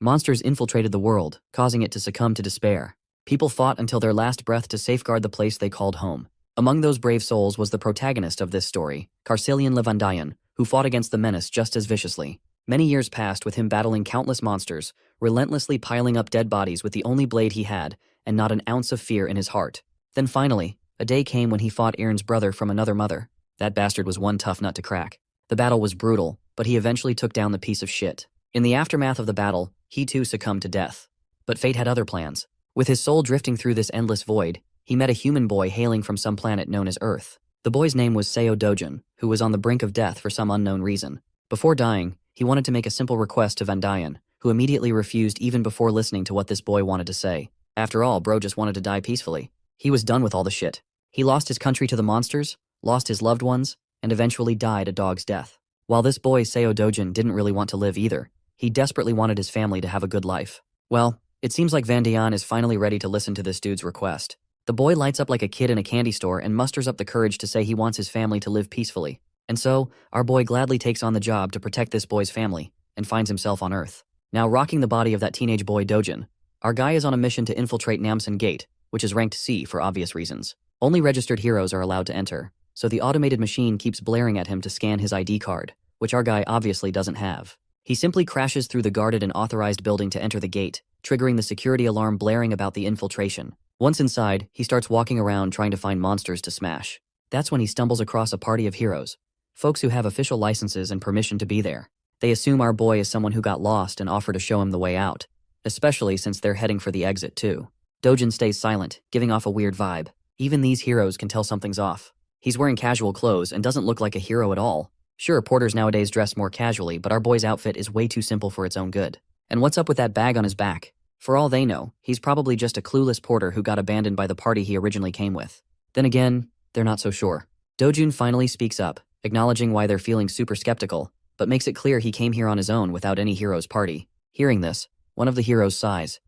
Monsters infiltrated the world, causing it to succumb to despair. People fought until their last breath to safeguard the place they called home. Among those brave souls was the protagonist of this story, Carcelian Levandayan, who fought against the menace just as viciously. Many years passed with him battling countless monsters, relentlessly piling up dead bodies with the only blade he had, and not an ounce of fear in his heart. Then finally, a day came when he fought Aaron's brother from another mother. That bastard was one tough nut to crack. The battle was brutal, but he eventually took down the piece of shit. In the aftermath of the battle, he too succumbed to death. But fate had other plans. With his soul drifting through this endless void, he met a human boy hailing from some planet known as Earth. The boy's name was Seo Du-jun, who was on the brink of death for some unknown reason. Before dying, he wanted to make a simple request to Vandayan, who immediately refused even before listening to what this boy wanted to say. After all, bro just wanted to die peacefully. He was done with all the shit. He lost his country to the monsters, lost his loved ones, and eventually died a dog's death. While this boy Seo Du-jun didn't really want to live either, he desperately wanted his family to have a good life. Well, it seems like Vandayan is finally ready to listen to this dude's request. The boy lights up like a kid in a candy store and musters up the courage to say he wants his family to live peacefully. And so, our boy gladly takes on the job to protect this boy's family, and finds himself on Earth. Now rocking the body of that teenage boy Du-jun, our guy is on a mission to infiltrate Namsan Gate, which is ranked C for obvious reasons. Only registered heroes are allowed to enter, so the automated machine keeps blaring at him to scan his ID card, which our guy obviously doesn't have. He simply crashes through the guarded and authorized building to enter the gate, triggering the security alarm blaring about the infiltration. Once inside, he starts walking around trying to find monsters to smash. That's when he stumbles across a party of heroes, folks who have official licenses and permission to be there. They assume our boy is someone who got lost and offer to show him the way out, especially since they're heading for the exit too. Du-jun stays silent, giving off a weird vibe. Even these heroes can tell something's off. He's wearing casual clothes and doesn't look like a hero at all. Sure, porters nowadays dress more casually, but our boy's outfit is way too simple for its own good. And what's up with that bag on his back? For all they know, he's probably just a clueless porter who got abandoned by the party he originally came with. Then again, they're not so sure. Du-jun finally speaks up, acknowledging why they're feeling super skeptical, but makes it clear he came here on his own without any hero's party. Hearing this, one of the heroes sighs,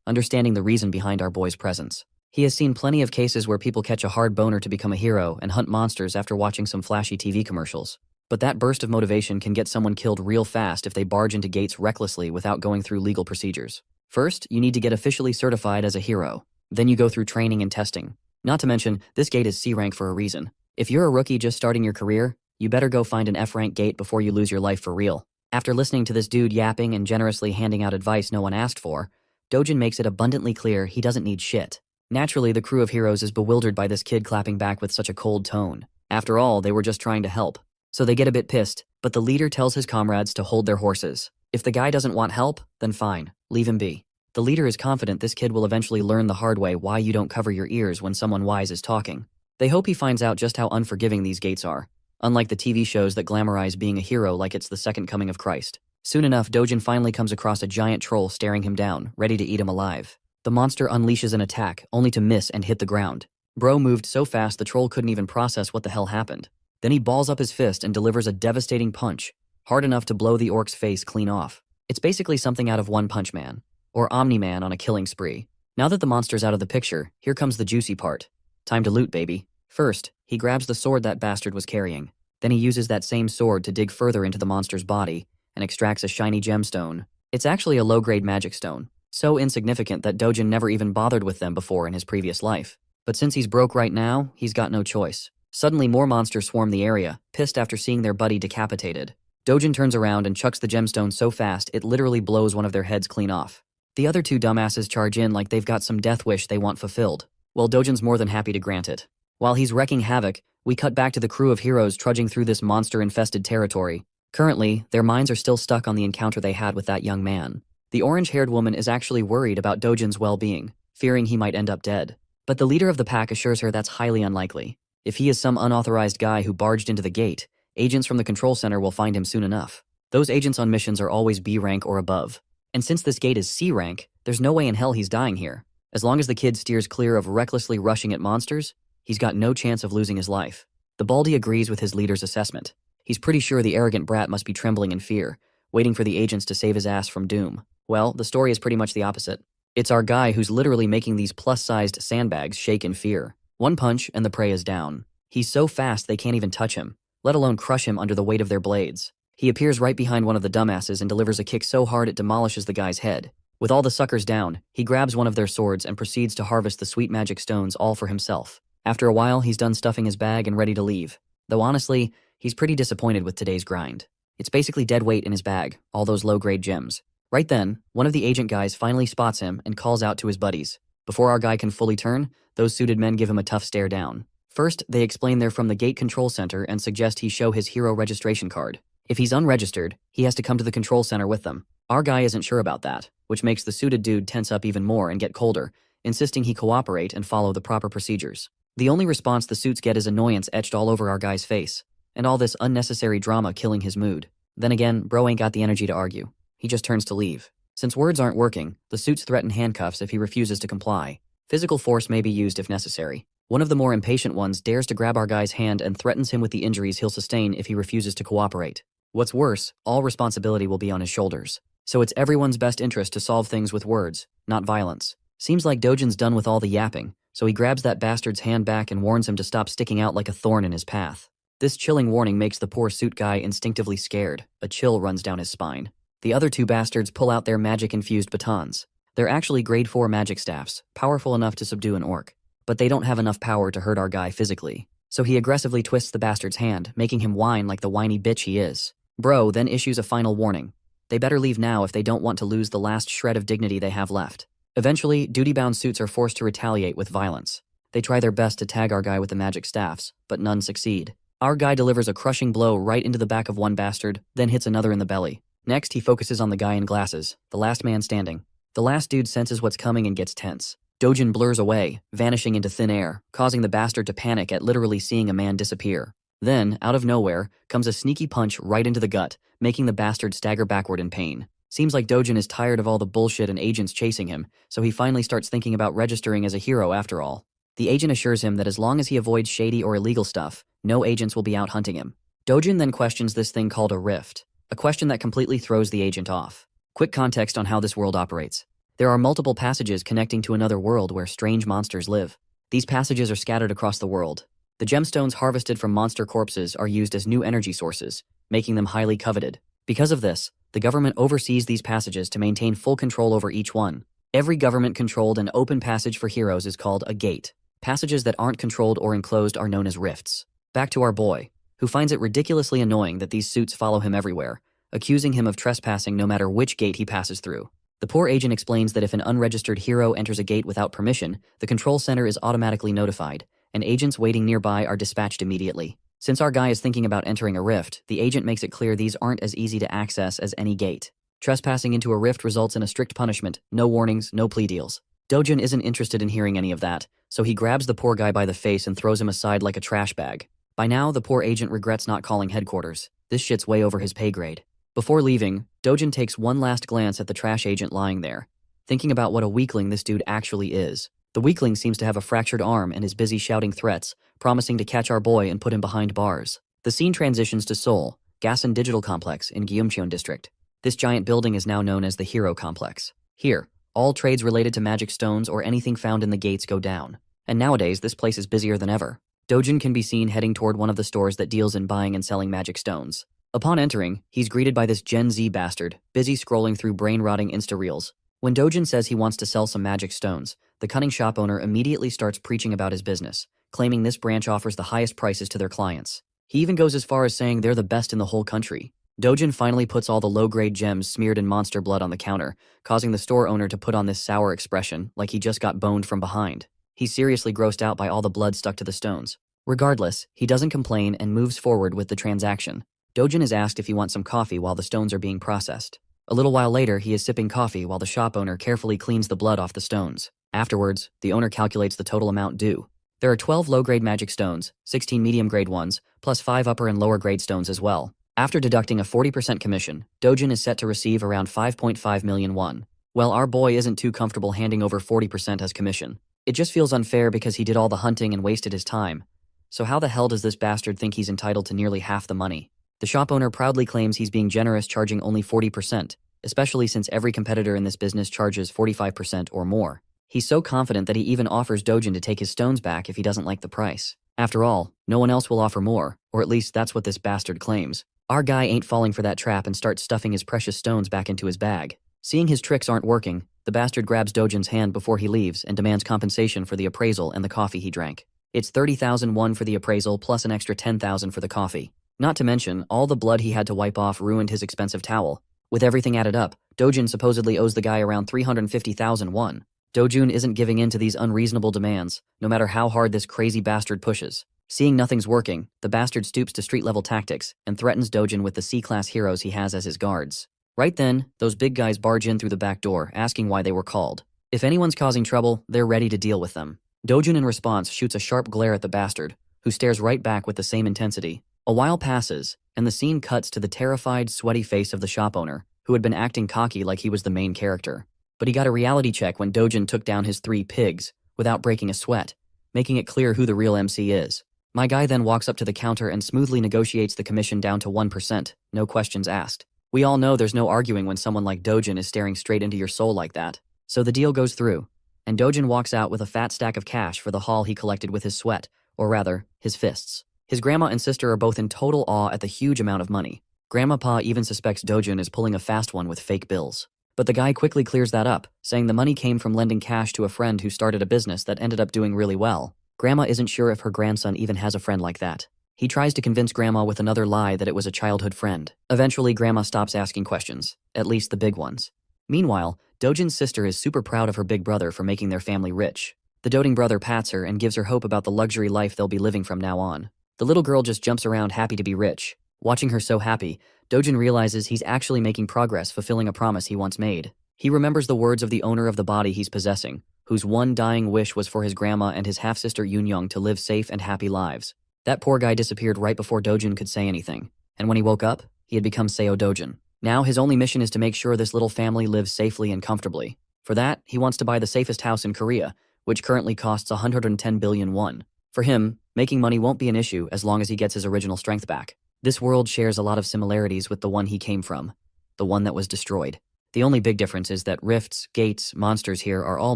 understanding the reason behind our boy's presence. He has seen plenty of cases where people catch a hard boner to become a hero and hunt monsters after watching some flashy TV commercials. But that burst of motivation can get someone killed real fast if they barge into gates recklessly without going through legal procedures. First, you need to get officially certified as a hero. Then you go through training and testing. Not to mention, this gate is C rank for a reason. If you're a rookie just starting your career, you better go find an F rank gate before you lose your life for real. After listening to this dude yapping and generously handing out advice no one asked for, Du-jun makes it abundantly clear he doesn't need shit. Naturally, the crew of heroes is bewildered by this kid clapping back with such a cold tone. After all, they were just trying to help. So they get a bit pissed, but the leader tells his comrades to hold their horses. If the guy doesn't want help, then fine, leave him be. The leader is confident this kid will eventually learn the hard way why you don't cover your ears when someone wise is talking. They hope he finds out just how unforgiving these gates are, unlike the TV shows that glamorize being a hero like it's the second coming of Christ. Soon enough, Du-jun finally comes across a giant troll staring him down, ready to eat him alive. The monster unleashes an attack, only to miss and hit the ground. Bro moved so fast the troll couldn't even process what the hell happened. Then he balls up his fist and delivers a devastating punch, hard enough to blow the orc's face clean off. It's basically something out of One Punch Man, or Omni-Man on a killing spree. Now that the monster's out of the picture, here comes the juicy part. Time to loot, baby. First, he grabs the sword that bastard was carrying. Then he uses that same sword to dig further into the monster's body and extracts a shiny gemstone. It's actually a low-grade magic stone, so insignificant that Du-jun never even bothered with them before in his previous life. But since he's broke right now, he's got no choice. Suddenly more monsters swarm the area, pissed after seeing their buddy decapitated. Du-jun turns around and chucks the gemstone so fast it literally blows one of their heads clean off. The other two dumbasses charge in like they've got some death wish they want fulfilled. Well, Du-jun's more than happy to grant it. While he's wrecking havoc, we cut back to the crew of heroes trudging through this monster-infested territory. Currently, their minds are still stuck on the encounter they had with that young man. The orange-haired woman is actually worried about Du-jun's well-being, fearing he might end up dead. But the leader of the pack assures her that's highly unlikely. If he is some unauthorized guy who barged into the gate, agents from the control center will find him soon enough. Those agents on missions are always B rank or above. And since this gate is C rank, there's no way in hell he's dying here. As long as the kid steers clear of recklessly rushing at monsters, he's got no chance of losing his life. The Baldy agrees with his leader's assessment. He's pretty sure the arrogant brat must be trembling in fear, waiting for the agents to save his ass from doom. Well, the story is pretty much the opposite. It's our guy who's literally making these plus-sized sandbags shake in fear. One punch and the prey is down. He's so fast they can't even touch him, let alone crush him under the weight of their blades. He appears right behind one of the dumbasses and delivers a kick so hard it demolishes the guy's head. With all the suckers down, he grabs one of their swords and proceeds to harvest the sweet magic stones all for himself. After a while, he's done stuffing his bag and ready to leave. Though honestly, he's pretty disappointed with today's grind. It's basically dead weight in his bag, all those low-grade gems. Right then, one of the agent guys finally spots him and calls out to his buddies. Before our guy can fully turn, those suited men give him a tough stare down. First, they explain they're from the gate control center and suggest he show his hero registration card. If he's unregistered, he has to come to the control center with them. Our guy isn't sure about that, which makes the suited dude tense up even more and get colder, insisting he cooperate and follow the proper procedures. The only response the suits get is annoyance etched all over our guy's face, and all this unnecessary drama killing his mood. Then again, bro ain't got the energy to argue. He just turns to leave. Since words aren't working, the suits threaten handcuffs if he refuses to comply. Physical force may be used if necessary. One of the more impatient ones dares to grab our guy's hand and threatens him with the injuries he'll sustain if he refuses to cooperate. What's worse, all responsibility will be on his shoulders. So it's everyone's best interest to solve things with words, not violence. Seems like Do-jun's done with all the yapping, so he grabs that bastard's hand back and warns him to stop sticking out like a thorn in his path. This chilling warning makes the poor suit guy instinctively scared. A chill runs down his spine. The other two bastards pull out their magic-infused batons. They're actually grade 4 magic staffs, powerful enough to subdue an orc. But they don't have enough power to hurt our guy physically. So he aggressively twists the bastard's hand, making him whine like the whiny bitch he is. Bro then issues a final warning. They better leave now if they don't want to lose the last shred of dignity they have left. Eventually, duty-bound suits are forced to retaliate with violence. They try their best to tag our guy with the magic staffs, but none succeed. Our guy delivers a crushing blow right into the back of one bastard, then hits another in the belly. Next, he focuses on the guy in glasses, the last man standing. The last dude senses what's coming and gets tense. Do-jun blurs away, vanishing into thin air, causing the bastard to panic at literally seeing a man disappear. Then, out of nowhere, comes a sneaky punch right into the gut, making the bastard stagger backward in pain. Seems like Do-jun is tired of all the bullshit and agents chasing him, so he finally starts thinking about registering as a hero after all. The agent assures him that as long as he avoids shady or illegal stuff, no agents will be out hunting him. Do-jun then questions this thing called a rift, a question that completely throws the agent off. Quick context on how this world operates. There are multiple passages connecting to another world where strange monsters live. These passages are scattered across the world. The gemstones harvested from monster corpses are used as new energy sources, making them highly coveted. Because of this, the government oversees these passages to maintain full control over each one. Every government-controlled and open passage for heroes is called a gate. Passages that aren't controlled or enclosed are known as rifts. Back to our boy, who finds it ridiculously annoying that these suits follow him everywhere, accusing him of trespassing no matter which gate he passes through. The poor agent explains that if an unregistered hero enters a gate without permission, the control center is automatically notified, and agents waiting nearby are dispatched immediately. Since our guy is thinking about entering a rift, the agent makes it clear these aren't as easy to access as any gate. Trespassing into a rift results in a strict punishment, no warnings, no plea deals. Do-jun isn't interested in hearing any of that, so he grabs the poor guy by the face and throws him aside like a trash bag. By now, the poor agent regrets not calling headquarters. This shit's way over his pay grade. Before leaving, Do-jun takes one last glance at the trash agent lying there, thinking about what a weakling this dude actually is. The weakling seems to have a fractured arm and is busy shouting threats, promising to catch our boy and put him behind bars. The scene transitions to Seoul, Gas and Digital Complex in Gyeongcheon District. This giant building is now known as the Hero Complex. Here, all trades related to magic stones or anything found in the gates go down. And nowadays, this place is busier than ever. Do-jun can be seen heading toward one of the stores that deals in buying and selling magic stones. Upon entering, he's greeted by this Gen Z bastard, busy scrolling through brain-rotting Insta-reels. When Do-jun says he wants to sell some magic stones, the cunning shop owner immediately starts preaching about his business, claiming this branch offers the highest prices to their clients. He even goes as far as saying they're the best in the whole country. Do-jun finally puts all the low-grade gems smeared in monster blood on the counter, causing the store owner to put on this sour expression like he just got boned from behind. He's seriously grossed out by all the blood stuck to the stones. Regardless, he doesn't complain and moves forward with the transaction. Do-jun is asked if he wants some coffee while the stones are being processed. A little while later, he is sipping coffee while the shop owner carefully cleans the blood off the stones. Afterwards, the owner calculates the total amount due. There are 12 low-grade magic stones, 16 medium-grade ones, plus 5 upper and lower-grade stones as well. After deducting a 40% commission, Do-jun is set to receive around 5.5 million won. Well, our boy isn't too comfortable handing over 40% as commission. It just feels unfair because he did all the hunting and wasted his time. So how the hell does this bastard think he's entitled to nearly half the money? The shop owner proudly claims he's being generous, charging only 40%, especially since every competitor in this business charges 45% or more. He's so confident that he even offers Do-jun to take his stones back if he doesn't like the price. After all, no one else will offer more, or at least that's what this bastard claims. Our guy ain't falling for that trap and starts stuffing his precious stones back into his bag. Seeing his tricks aren't working, the bastard grabs Do-jun's hand before he leaves and demands compensation for the appraisal and the coffee he drank. It's 30,000 won for the appraisal plus an extra 10,000 for the coffee. Not to mention, all the blood he had to wipe off ruined his expensive towel. With everything added up, Do-jun supposedly owes the guy around 350,000 won. Do-jun isn't giving in to these unreasonable demands, no matter how hard this crazy bastard pushes. Seeing nothing's working, the bastard stoops to street-level tactics and threatens Do-jun with the C-class heroes he has as his guards. Right then, those big guys barge in through the back door, asking why they were called. If anyone's causing trouble, they're ready to deal with them. Do-jun in response shoots a sharp glare at the bastard, who stares right back with the same intensity. A while passes, and the scene cuts to the terrified, sweaty face of the shop owner, who had been acting cocky like he was the main character. But he got a reality check when Do-jun took down his 3 pigs, without breaking a sweat, making it clear who the real MC is. My guy then walks up to the counter and smoothly negotiates the commission down to 1%, no questions asked. We all know there's no arguing when someone like Do-jun is staring straight into your soul like that. So the deal goes through, and Do-jun walks out with a fat stack of cash for the haul he collected with his sweat, or rather, his fists. His grandma and sister are both in total awe at the huge amount of money. Grandma-pa even suspects Do-jun is pulling a fast one with fake bills. But the guy quickly clears that up, saying the money came from lending cash to a friend who started a business that ended up doing really well. Grandma isn't sure if her grandson even has a friend like that. He tries to convince Grandma with another lie that it was a childhood friend. Eventually, Grandma stops asking questions, at least the big ones. Meanwhile, Do-jun's sister is super proud of her big brother for making their family rich. The doting brother pats her and gives her hope about the luxury life they'll be living from now on. The little girl just jumps around happy to be rich. Watching her so happy, Do-jun realizes he's actually making progress fulfilling a promise he once made. He remembers the words of the owner of the body he's possessing, whose one dying wish was for his grandma and his half-sister Yoon-young to live safe and happy lives. That poor guy disappeared right before Do-jun could say anything, and when he woke up, he had become Seo Du-jun. Now his only mission is to make sure this little family lives safely and comfortably. For that, he wants to buy the safest house in Korea, which currently costs 110 billion won. For him, making money won't be an issue as long as he gets his original strength back. This world shares a lot of similarities with the one he came from, the one that was destroyed. The only big difference is that rifts, gates, monsters here are all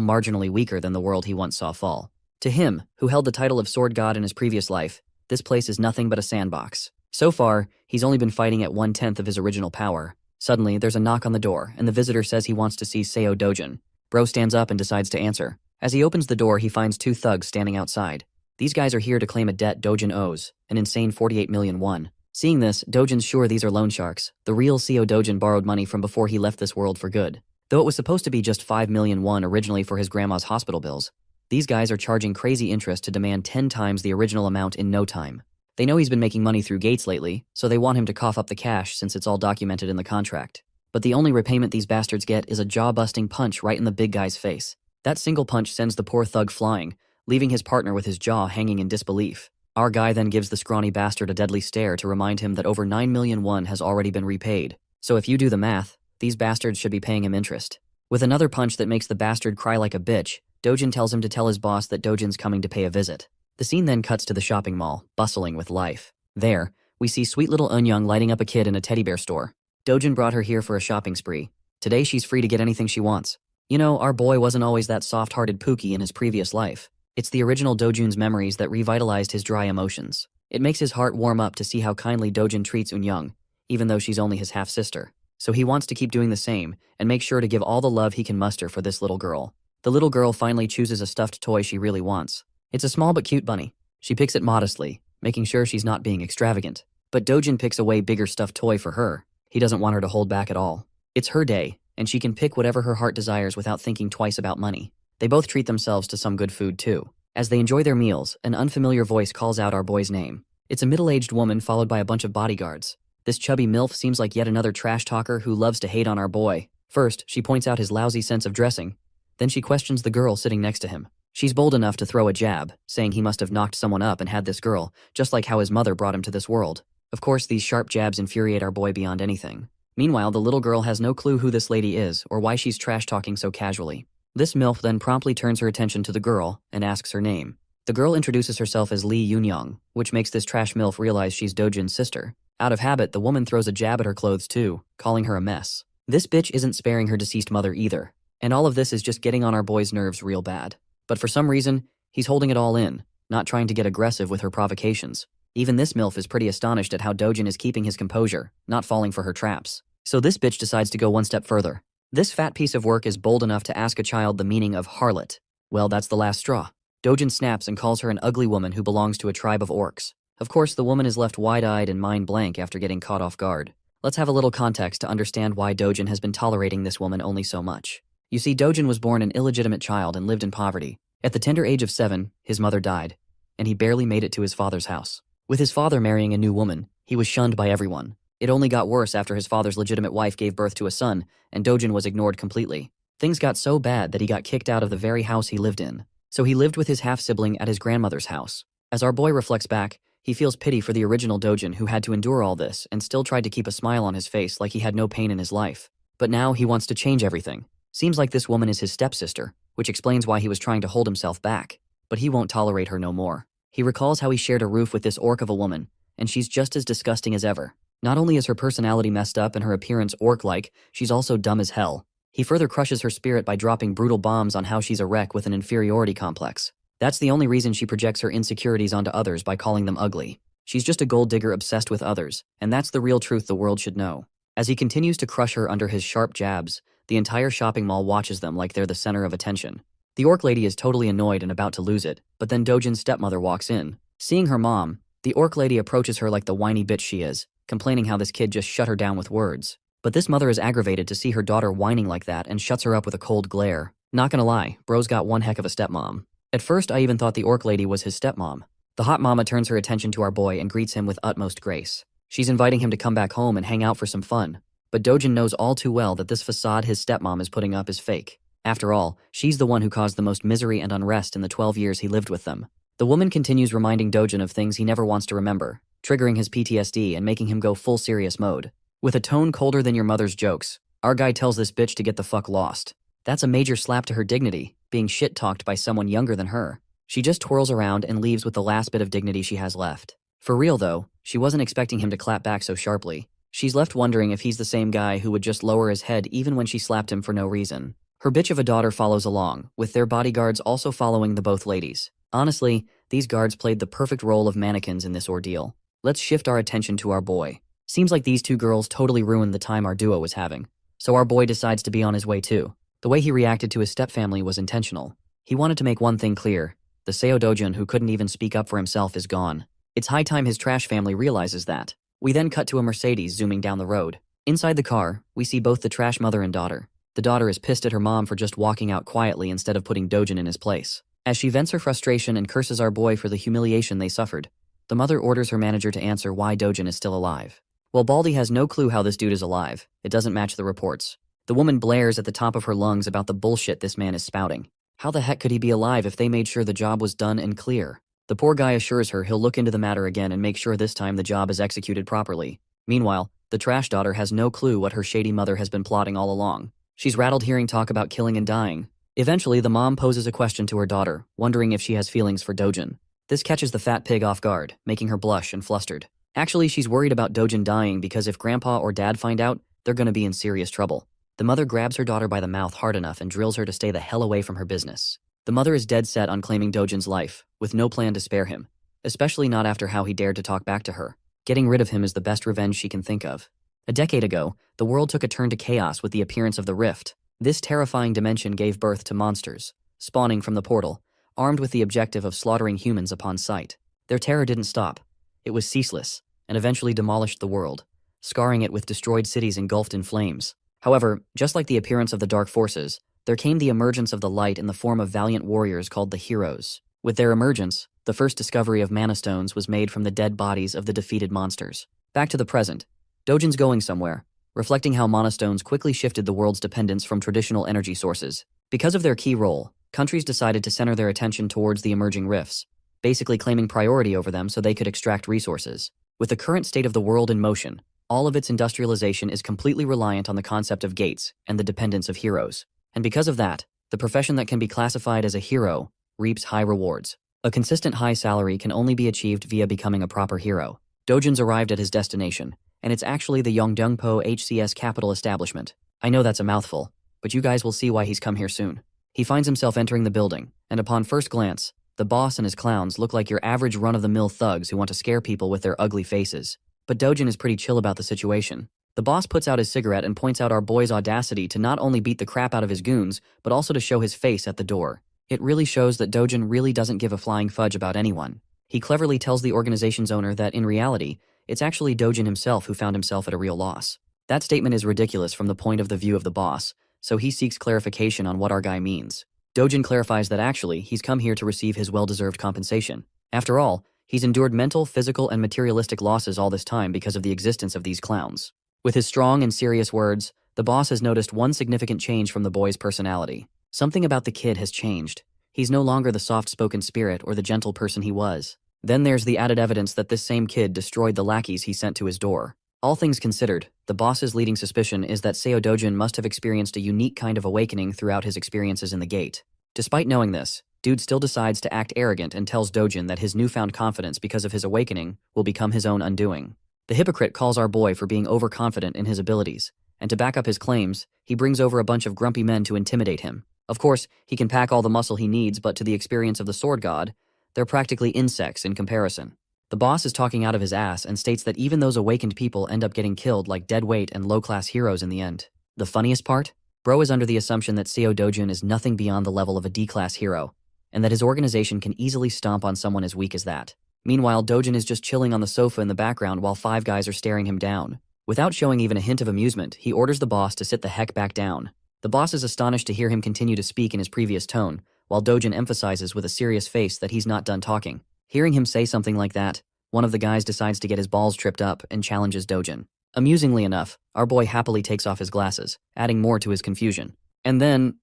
marginally weaker than the world he once saw fall. To him, who held the title of Sword God in his previous life, this place is nothing but a sandbox. So far, he's only been fighting at 1/10 of his original power. Suddenly, there's a knock on the door, and the visitor says he wants to see Seo Du-jun. Bro stands up and decides to answer. As he opens the door, he finds 2 thugs standing outside. These guys are here to claim a debt Do-jun owes, an insane 48 million won. Seeing this, Do-jun's sure these are loan sharks. The real Seo Du-jun borrowed money from before he left this world for good. Though it was supposed to be just 5 million won originally for his grandma's hospital bills, these guys are charging crazy interest to demand 10 times the original amount in no time. They know he's been making money through gates lately, so they want him to cough up the cash since it's all documented in the contract. But the only repayment these bastards get is a jaw-busting punch right in the big guy's face. That single punch sends the poor thug flying, leaving his partner with his jaw hanging in disbelief. Our guy then gives the scrawny bastard a deadly stare to remind him that over 9 million won has already been repaid. So if you do the math, these bastards should be paying him interest. With another punch that makes the bastard cry like a bitch, Do-jun tells him to tell his boss that Do-jun's coming to pay a visit. The scene then cuts to the shopping mall, bustling with life. There, we see sweet little Eun-young lighting up a kid in a teddy bear store. Do-jun brought her here for a shopping spree. Today she's free to get anything she wants. You know, our boy wasn't always that soft-hearted Pookie in his previous life. It's the original Do-jun's memories that revitalized his dry emotions. It makes his heart warm up to see how kindly Do-jun treats Eun-young, even though she's only his half-sister. So he wants to keep doing the same, and make sure to give all the love he can muster for this little girl. The little girl finally chooses a stuffed toy she really wants. It's a small but cute bunny. She picks it modestly, making sure she's not being extravagant. But Do-jun picks a way bigger stuffed toy for her. He doesn't want her to hold back at all. It's her day, and she can pick whatever her heart desires without thinking twice about money. They both treat themselves to some good food too. As they enjoy their meals, an unfamiliar voice calls out our boy's name. It's a middle-aged woman followed by a bunch of bodyguards. This chubby MILF seems like yet another trash talker who loves to hate on our boy. First, she points out his lousy sense of dressing. Then she questions the girl sitting next to him. She's bold enough to throw a jab, saying he must have knocked someone up and had this girl, just like how his mother brought him to this world. Of course, these sharp jabs infuriate our boy beyond anything. Meanwhile, the little girl has no clue who this lady is or why she's trash-talking so casually. This MILF then promptly turns her attention to the girl and asks her name. The girl introduces herself as Lee Yoon-young, which makes this trash MILF realize she's Do-jun's sister. Out of habit, the woman throws a jab at her clothes too, calling her a mess. This bitch isn't sparing her deceased mother either, and all of this is just getting on our boy's nerves real bad. But for some reason, he's holding it all in, not trying to get aggressive with her provocations. Even this MILF is pretty astonished at how Do-jun is keeping his composure, not falling for her traps. So this bitch decides to go one step further. This fat piece of work is bold enough to ask a child the meaning of harlot. Well, that's the last straw. Do-jun snaps and calls her an ugly woman who belongs to a tribe of orcs. Of course, the woman is left wide-eyed and mind blank after getting caught off guard. Let's have a little context to understand why Do-jun has been tolerating this woman only so much. You see, Do-jun was born an illegitimate child and lived in poverty. At the tender age of 7, his mother died, and he barely made it to his father's house. With his father marrying a new woman, he was shunned by everyone. It only got worse after his father's legitimate wife gave birth to a son, and Do-jun was ignored completely. Things got so bad that he got kicked out of the very house he lived in. So he lived with his half-sibling at his grandmother's house. As our boy reflects back, he feels pity for the original Do-jun who had to endure all this and still tried to keep a smile on his face like he had no pain in his life. But now he wants to change everything. Seems like this woman is his stepsister, which explains why he was trying to hold himself back. But he won't tolerate her no more. He recalls how he shared a roof with this orc of a woman, and she's just as disgusting as ever. Not only is her personality messed up and her appearance orc-like, she's also dumb as hell. He further crushes her spirit by dropping brutal bombs on how she's a wreck with an inferiority complex. That's the only reason she projects her insecurities onto others by calling them ugly. She's just a gold digger obsessed with others, and that's the real truth the world should know. As he continues to crush her under his sharp jabs, the entire shopping mall watches them like they're the center of attention. The orc lady is totally annoyed and about to lose it, but then Do-jun's stepmother walks in. Seeing her mom, the orc lady approaches her like the whiny bitch she is, complaining how this kid just shut her down with words. But this mother is aggravated to see her daughter whining like that and shuts her up with a cold glare. Not gonna lie, bro's got one heck of a stepmom. At first, I even thought the orc lady was his stepmom. The hot mama turns her attention to our boy and greets him with utmost grace. She's inviting him to come back home and hang out for some fun. But Do-jun knows all too well that this facade his stepmom is putting up is fake. After all, she's the one who caused the most misery and unrest in the 12 years he lived with them. The woman continues reminding Do-jun of things he never wants to remember, triggering his PTSD and making him go full serious mode. With a tone colder than your mother's jokes, our guy tells this bitch to get the fuck lost. That's a major slap to her dignity, being shit-talked by someone younger than her. She just twirls around and leaves with the last bit of dignity she has left. For real though, she wasn't expecting him to clap back so sharply. She's left wondering if he's the same guy who would just lower his head even when she slapped him for no reason. Her bitch of a daughter follows along, with their bodyguards also following the both ladies. Honestly, these guards played the perfect role of mannequins in this ordeal. Let's shift our attention to our boy. Seems like these two girls totally ruined the time our duo was having. So our boy decides to be on his way too. The way he reacted to his stepfamily was intentional. He wanted to make one thing clear. The Seo Du-jun who couldn't even speak up for himself is gone. It's high time his trash family realizes that. We then cut to a Mercedes zooming down the road. Inside the car, we see both the trash mother and daughter. The daughter is pissed at her mom for just walking out quietly instead of putting Do-jun in his place. As she vents her frustration and curses our boy for the humiliation they suffered, the mother orders her manager to answer why Do-jun is still alive. Well, Baldy has no clue how this dude is alive. It doesn't match the reports. The woman blares at the top of her lungs about the bullshit this man is spouting. How the heck could he be alive if they made sure the job was done and clear? The poor guy assures her he'll look into the matter again and make sure this time the job is executed properly. Meanwhile, the trash daughter has no clue what her shady mother has been plotting all along. She's rattled hearing talk about killing and dying. Eventually, the mom poses a question to her daughter, wondering if she has feelings for Do-jun. This catches the fat pig off guard, making her blush and flustered. Actually, she's worried about Do-jun dying because if grandpa or dad find out, they're gonna be in serious trouble. The mother grabs her daughter by the mouth hard enough and drills her to stay the hell away from her business. The mother is dead set on claiming Do-jun's life, with no plan to spare him, especially not after how he dared to talk back to her. Getting rid of him is the best revenge she can think of. A decade ago, the world took a turn to chaos with the appearance of the Rift. This terrifying dimension gave birth to monsters, spawning from the portal, armed with the objective of slaughtering humans upon sight. Their terror didn't stop. It was ceaseless, and eventually demolished the world, scarring it with destroyed cities engulfed in flames. However, just like the appearance of the dark forces, there came the emergence of the light in the form of valiant warriors called the Heroes. With their emergence, the first discovery of mana stones was made from the dead bodies of the defeated monsters. Back to the present. Do-jun's going somewhere, reflecting how mana stones quickly shifted the world's dependence from traditional energy sources. Because of their key role, countries decided to center their attention towards the emerging rifts, basically claiming priority over them so they could extract resources. With the current state of the world in motion, all of its industrialization is completely reliant on the concept of gates and the dependence of heroes. And because of that, the profession that can be classified as a hero reaps high rewards. A consistent high salary can only be achieved via becoming a proper hero. Do-jun's arrived at his destination, and it's actually the Yongdongpo HCS Capital Establishment. I know that's a mouthful, but you guys will see why he's come here soon. He finds himself entering the building, and upon first glance, the the boss and his clowns look like your average run-of-the-mill thugs who want to scare people with their ugly faces. But Do-jun is pretty chill about the situation. The boss puts out his cigarette and points out our boy's audacity to not only beat the crap out of his goons, but also to show his face at the door. It really shows that Do-jun really doesn't give a flying fudge about anyone. He cleverly tells the organization's owner that, in reality, it's actually Do-jun himself who found himself at a real loss. That statement is ridiculous from the point of the view of the boss, so he seeks clarification on what our guy means. Do-jun clarifies that actually, he's come here to receive his well-deserved compensation. After all, he's endured mental, physical, and materialistic losses all this time because of the existence of these clowns. With his strong and serious words, the boss has noticed one significant change from the boy's personality. Something about the kid has changed. He's no longer the soft-spoken spirit or the gentle person he was. Then there's the added evidence that this same kid destroyed the lackeys he sent to his door. All things considered, the boss's leading suspicion is that Seo Du-jun must have experienced a unique kind of awakening throughout his experiences in the gate. Despite knowing this, Dude still decides to act arrogant and tells Do-jun that his newfound confidence because of his awakening will become his own undoing. The hypocrite calls our boy for being overconfident in his abilities, and to back up his claims, he brings over a bunch of grumpy men to intimidate him. Of course, he can pack all the muscle he needs, but to the experience of the sword god, they're practically insects in comparison. The boss is talking out of his ass and states that even those awakened people end up getting killed like deadweight and low-class heroes in the end. The funniest part? Bro is under the assumption that Seo Du-jun is nothing beyond the level of a D-class hero, and that his organization can easily stomp on someone as weak as that. Meanwhile, Do-jun is just chilling on the sofa in the background while 5 guys are staring him down. Without showing even a hint of amusement, he orders the boss to sit the heck back down. The boss is astonished to hear him continue to speak in his previous tone, while Do-jun emphasizes with a serious face that he's not done talking. Hearing him say something like that, one of the guys decides to get his balls tripped up and challenges Do-jun. Amusingly enough, our boy happily takes off his glasses, adding more to his confusion. And then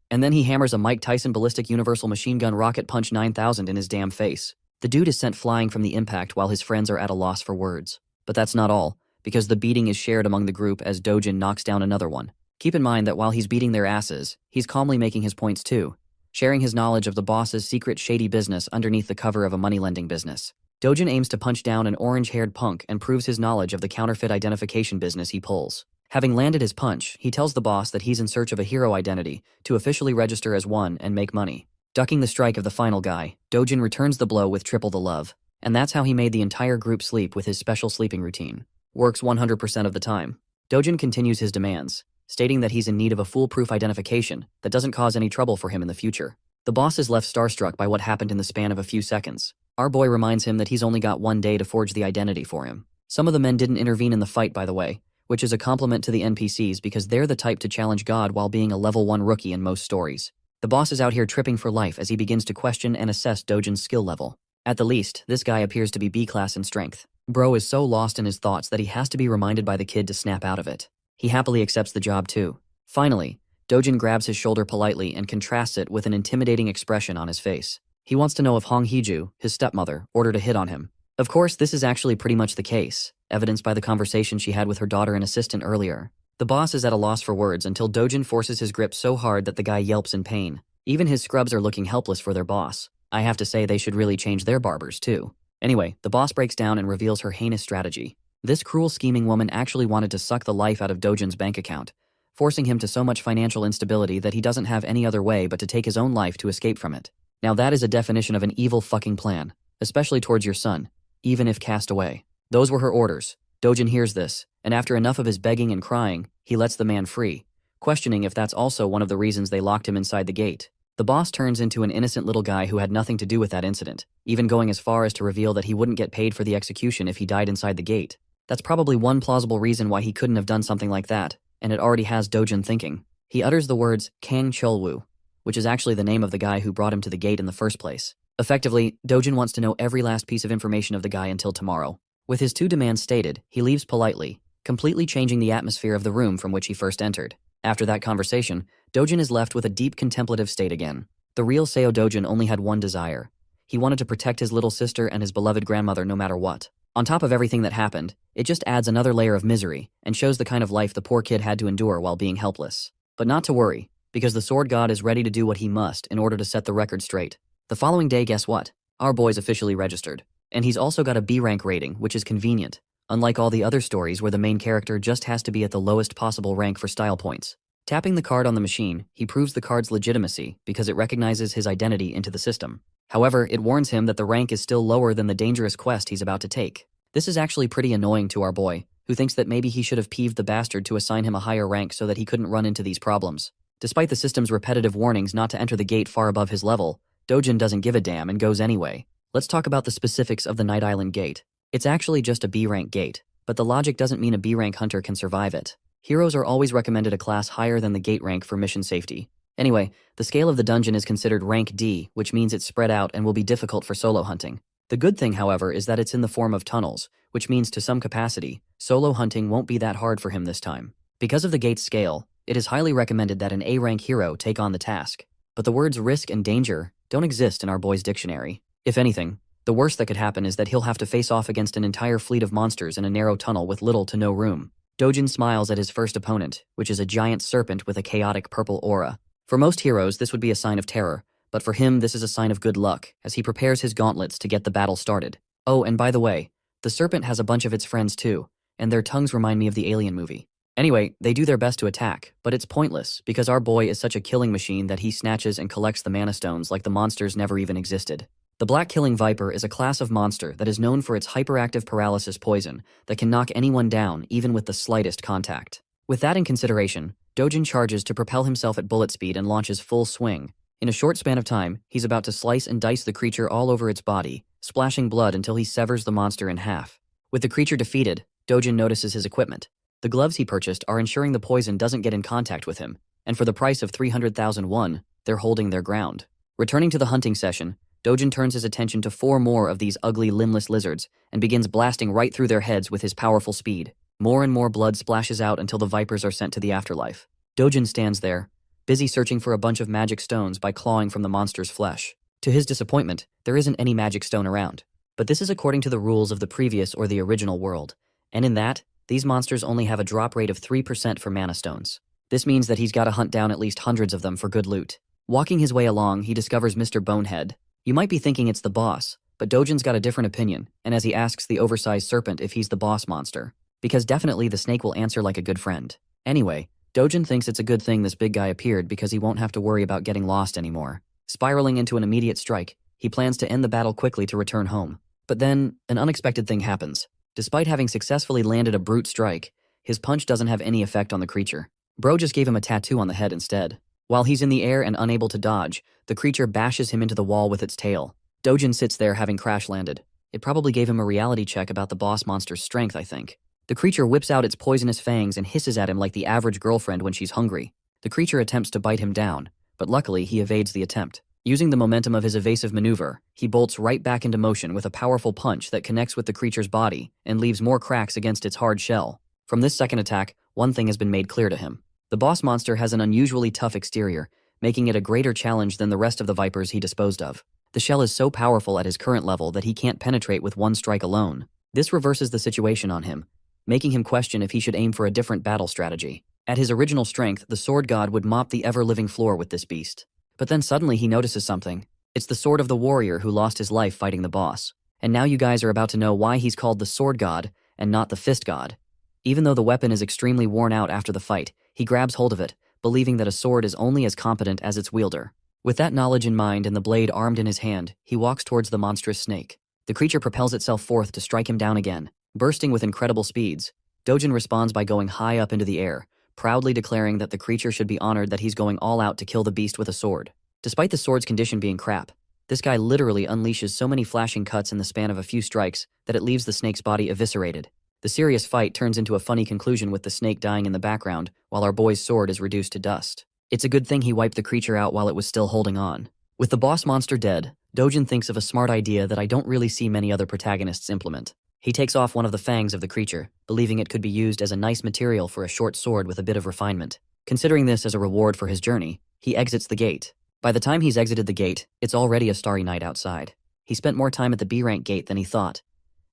he hammers a Mike Tyson ballistic universal machine gun rocket punch 9000 in his damn face. The dude is sent flying from the impact while his friends are at a loss for words. But that's not all, because the beating is shared among the group as Do-jun knocks down another one. Keep in mind that while he's beating their asses, he's calmly making his points too, sharing his knowledge of the boss's secret shady business underneath the cover of a money-lending business. Do-jun aims to punch down an orange-haired punk and proves his knowledge of the counterfeit identification business he pulls. Having landed his punch, he tells the boss that he's in search of a hero identity to officially register as one and make money. Ducking the strike of the final guy, Do-jun returns the blow with triple the love. And that's how he made the entire group sleep with his special sleeping routine. Works 100% of the time. Do-jun continues his demands, stating that he's in need of a foolproof identification that doesn't cause any trouble for him in the future. The boss is left starstruck by what happened in the span of a few seconds. Our boy reminds him that he's only got one day to forge the identity for him. Some of the men didn't intervene in the fight, by the way, which is a compliment to the NPCs because they're the type to challenge God while being a level 1 rookie in most stories. The boss is out here tripping for life as he begins to question and assess Do-jun's skill level. At the least, this guy appears to be B-class in strength. Bro is so lost in his thoughts that he has to be reminded by the kid to snap out of it. He happily accepts the job too. Finally, Do-jun grabs his shoulder politely and contrasts it with an intimidating expression on his face. He wants to know if Hong Hee-ju, his stepmother, ordered a hit on him. Of course, this is actually pretty much the case, evidenced by the conversation she had with her daughter and assistant earlier. The boss is at a loss for words until Do-jun forces his grip so hard that the guy yelps in pain. Even his scrubs are looking helpless for their boss. I have to say they should really change their barbers too. Anyway, the boss breaks down and reveals her heinous strategy. This cruel scheming woman actually wanted to suck the life out of Do-jun's bank account, forcing him to so much financial instability that he doesn't have any other way but to take his own life to escape from it. Now that is a definition of an evil fucking plan, especially towards your son, even if cast away. Those were her orders. Do-jun hears this, and after enough of his begging and crying, he lets the man free, questioning if that's also one of the reasons they locked him inside the gate. The boss turns into an innocent little guy who had nothing to do with that incident, even going as far as to reveal that he wouldn't get paid for the execution if he died inside the gate. That's probably one plausible reason why he couldn't have done something like that, and it already has Do-jun thinking. He utters the words Kang Chol-woo, which is actually the name of the guy who brought him to the gate in the first place. Effectively, Do-jun wants to know every last piece of information of the guy until tomorrow. With his 2 demands stated, he leaves politely, completely changing the atmosphere of the room from which he first entered. After that conversation, Do-jun is left with a deep contemplative state again. The real Seo Du-jun only had one desire. He wanted to protect his little sister and his beloved grandmother no matter what. On top of everything that happened, it just adds another layer of misery and shows the kind of life the poor kid had to endure while being helpless. But not to worry, because the sword god is ready to do what he must in order to set the record straight. The following day, guess what? Our boy's officially registered. And he's also got a B rank rating, which is convenient, unlike all the other stories where the main character just has to be at the lowest possible rank for style points. Tapping the card on the machine, he proves the card's legitimacy because it recognizes his identity into the system. However, it warns him that the rank is still lower than the dangerous quest he's about to take. This is actually pretty annoying to our boy, who thinks that maybe he should have peeved the bastard to assign him a higher rank so that he couldn't run into these problems. Despite the system's repetitive warnings not to enter the gate far above his level, Do-jun doesn't give a damn and goes anyway. Let's talk about the specifics of the Night Island gate. It's actually just a B-rank gate, but the logic doesn't mean a B-rank hunter can survive it. Heroes are always recommended a class higher than the gate rank for mission safety. Anyway, the scale of the dungeon is considered rank D, which means it's spread out and will be difficult for solo hunting. The good thing, however, is that it's in the form of tunnels, which means to some capacity, solo hunting won't be that hard for him this time. Because of the gate's scale, it is highly recommended that an A-rank hero take on the task. But the words risk and danger don't exist in our boy's dictionary. If anything, the worst that could happen is that he'll have to face off against an entire fleet of monsters in a narrow tunnel with little to no room. Do-jun smiles at his first opponent, which is a giant serpent with a chaotic purple aura. For most heroes, this would be a sign of terror, but for him this is a sign of good luck, as he prepares his gauntlets to get the battle started. Oh, and by the way, the serpent has a bunch of its friends too, and their tongues remind me of the Alien movie. Anyway, they do their best to attack, but it's pointless, because our boy is such a killing machine that he snatches and collects the mana stones like the monsters never even existed. The Black Killing Viper is a class of monster that is known for its hyperactive paralysis poison that can knock anyone down even with the slightest contact. With that in consideration, Do-jun charges to propel himself at bullet speed and launches full swing. In a short span of time, he's about to slice and dice the creature all over its body, splashing blood until he severs the monster in half. With the creature defeated, Do-jun notices his equipment. The gloves he purchased are ensuring the poison doesn't get in contact with him, and for the price of 300,000 won, they're holding their ground. Returning to the hunting session, Do-jun turns his attention to 4 more of these ugly limbless lizards and begins blasting right through their heads with his powerful speed. More and more blood splashes out until the vipers are sent to the afterlife. Do-jun stands there, busy searching for a bunch of magic stones by clawing from the monster's flesh. To his disappointment, there isn't any magic stone around. But this is according to the rules of the previous or the original world, and in that, these monsters only have a drop rate of 3% for mana stones. This means that he's got to hunt down at least hundreds of them for good loot. Walking his way along, he discovers Mr. Bonehead. You might be thinking it's the boss, but Do-jun's got a different opinion, and as he asks the oversized serpent if he's the boss monster, because definitely the snake will answer like a good friend. Anyway, Do-jun thinks it's a good thing this big guy appeared because he won't have to worry about getting lost anymore. Spiraling into an immediate strike, he plans to end the battle quickly to return home. But then, an unexpected thing happens. Despite having successfully landed a brute strike, his punch doesn't have any effect on the creature. Bro just gave him a tattoo on the head instead. While he's in the air and unable to dodge, the creature bashes him into the wall with its tail. Do-jun sits there having crash landed. It probably gave him a reality check about the boss monster's strength, I think. The creature whips out its poisonous fangs and hisses at him like the average girlfriend when she's hungry. The creature attempts to bite him down, but luckily he evades the attempt. Using the momentum of his evasive maneuver, he bolts right back into motion with a powerful punch that connects with the creature's body and leaves more cracks against its hard shell. From this second attack, one thing has been made clear to him. The boss monster has an unusually tough exterior, making it a greater challenge than the rest of the vipers he disposed of. The shell is so powerful at his current level that he can't penetrate with one strike alone. This reverses the situation on him, making him question if he should aim for a different battle strategy. At his original strength, the sword god would mop the ever-living floor with this beast. But then suddenly he notices something. It's the sword of the warrior who lost his life fighting the boss. And now you guys are about to know why he's called the sword god and not the fist god. Even though the weapon is extremely worn out after the fight, he grabs hold of it, believing that a sword is only as competent as its wielder. With that knowledge in mind and the blade armed in his hand, he walks towards the monstrous snake. The creature propels itself forth to strike him down again. Bursting with incredible speeds, Do-jun responds by going high up into the air, proudly declaring that the creature should be honored that he's going all out to kill the beast with a sword. Despite the sword's condition being crap, this guy literally unleashes so many flashing cuts in the span of a few strikes that it leaves the snake's body eviscerated. The serious fight turns into a funny conclusion with the snake dying in the background while our boy's sword is reduced to dust. It's a good thing he wiped the creature out while it was still holding on. With the boss monster dead, Do-jun thinks of a smart idea that I don't really see many other protagonists implement. He takes off one of the fangs of the creature, believing it could be used as a nice material for a short sword with a bit of refinement. Considering this as a reward for his journey, he exits the gate. By the time he's exited the gate, it's already a starry night outside. He spent more time at the B-rank gate than he thought,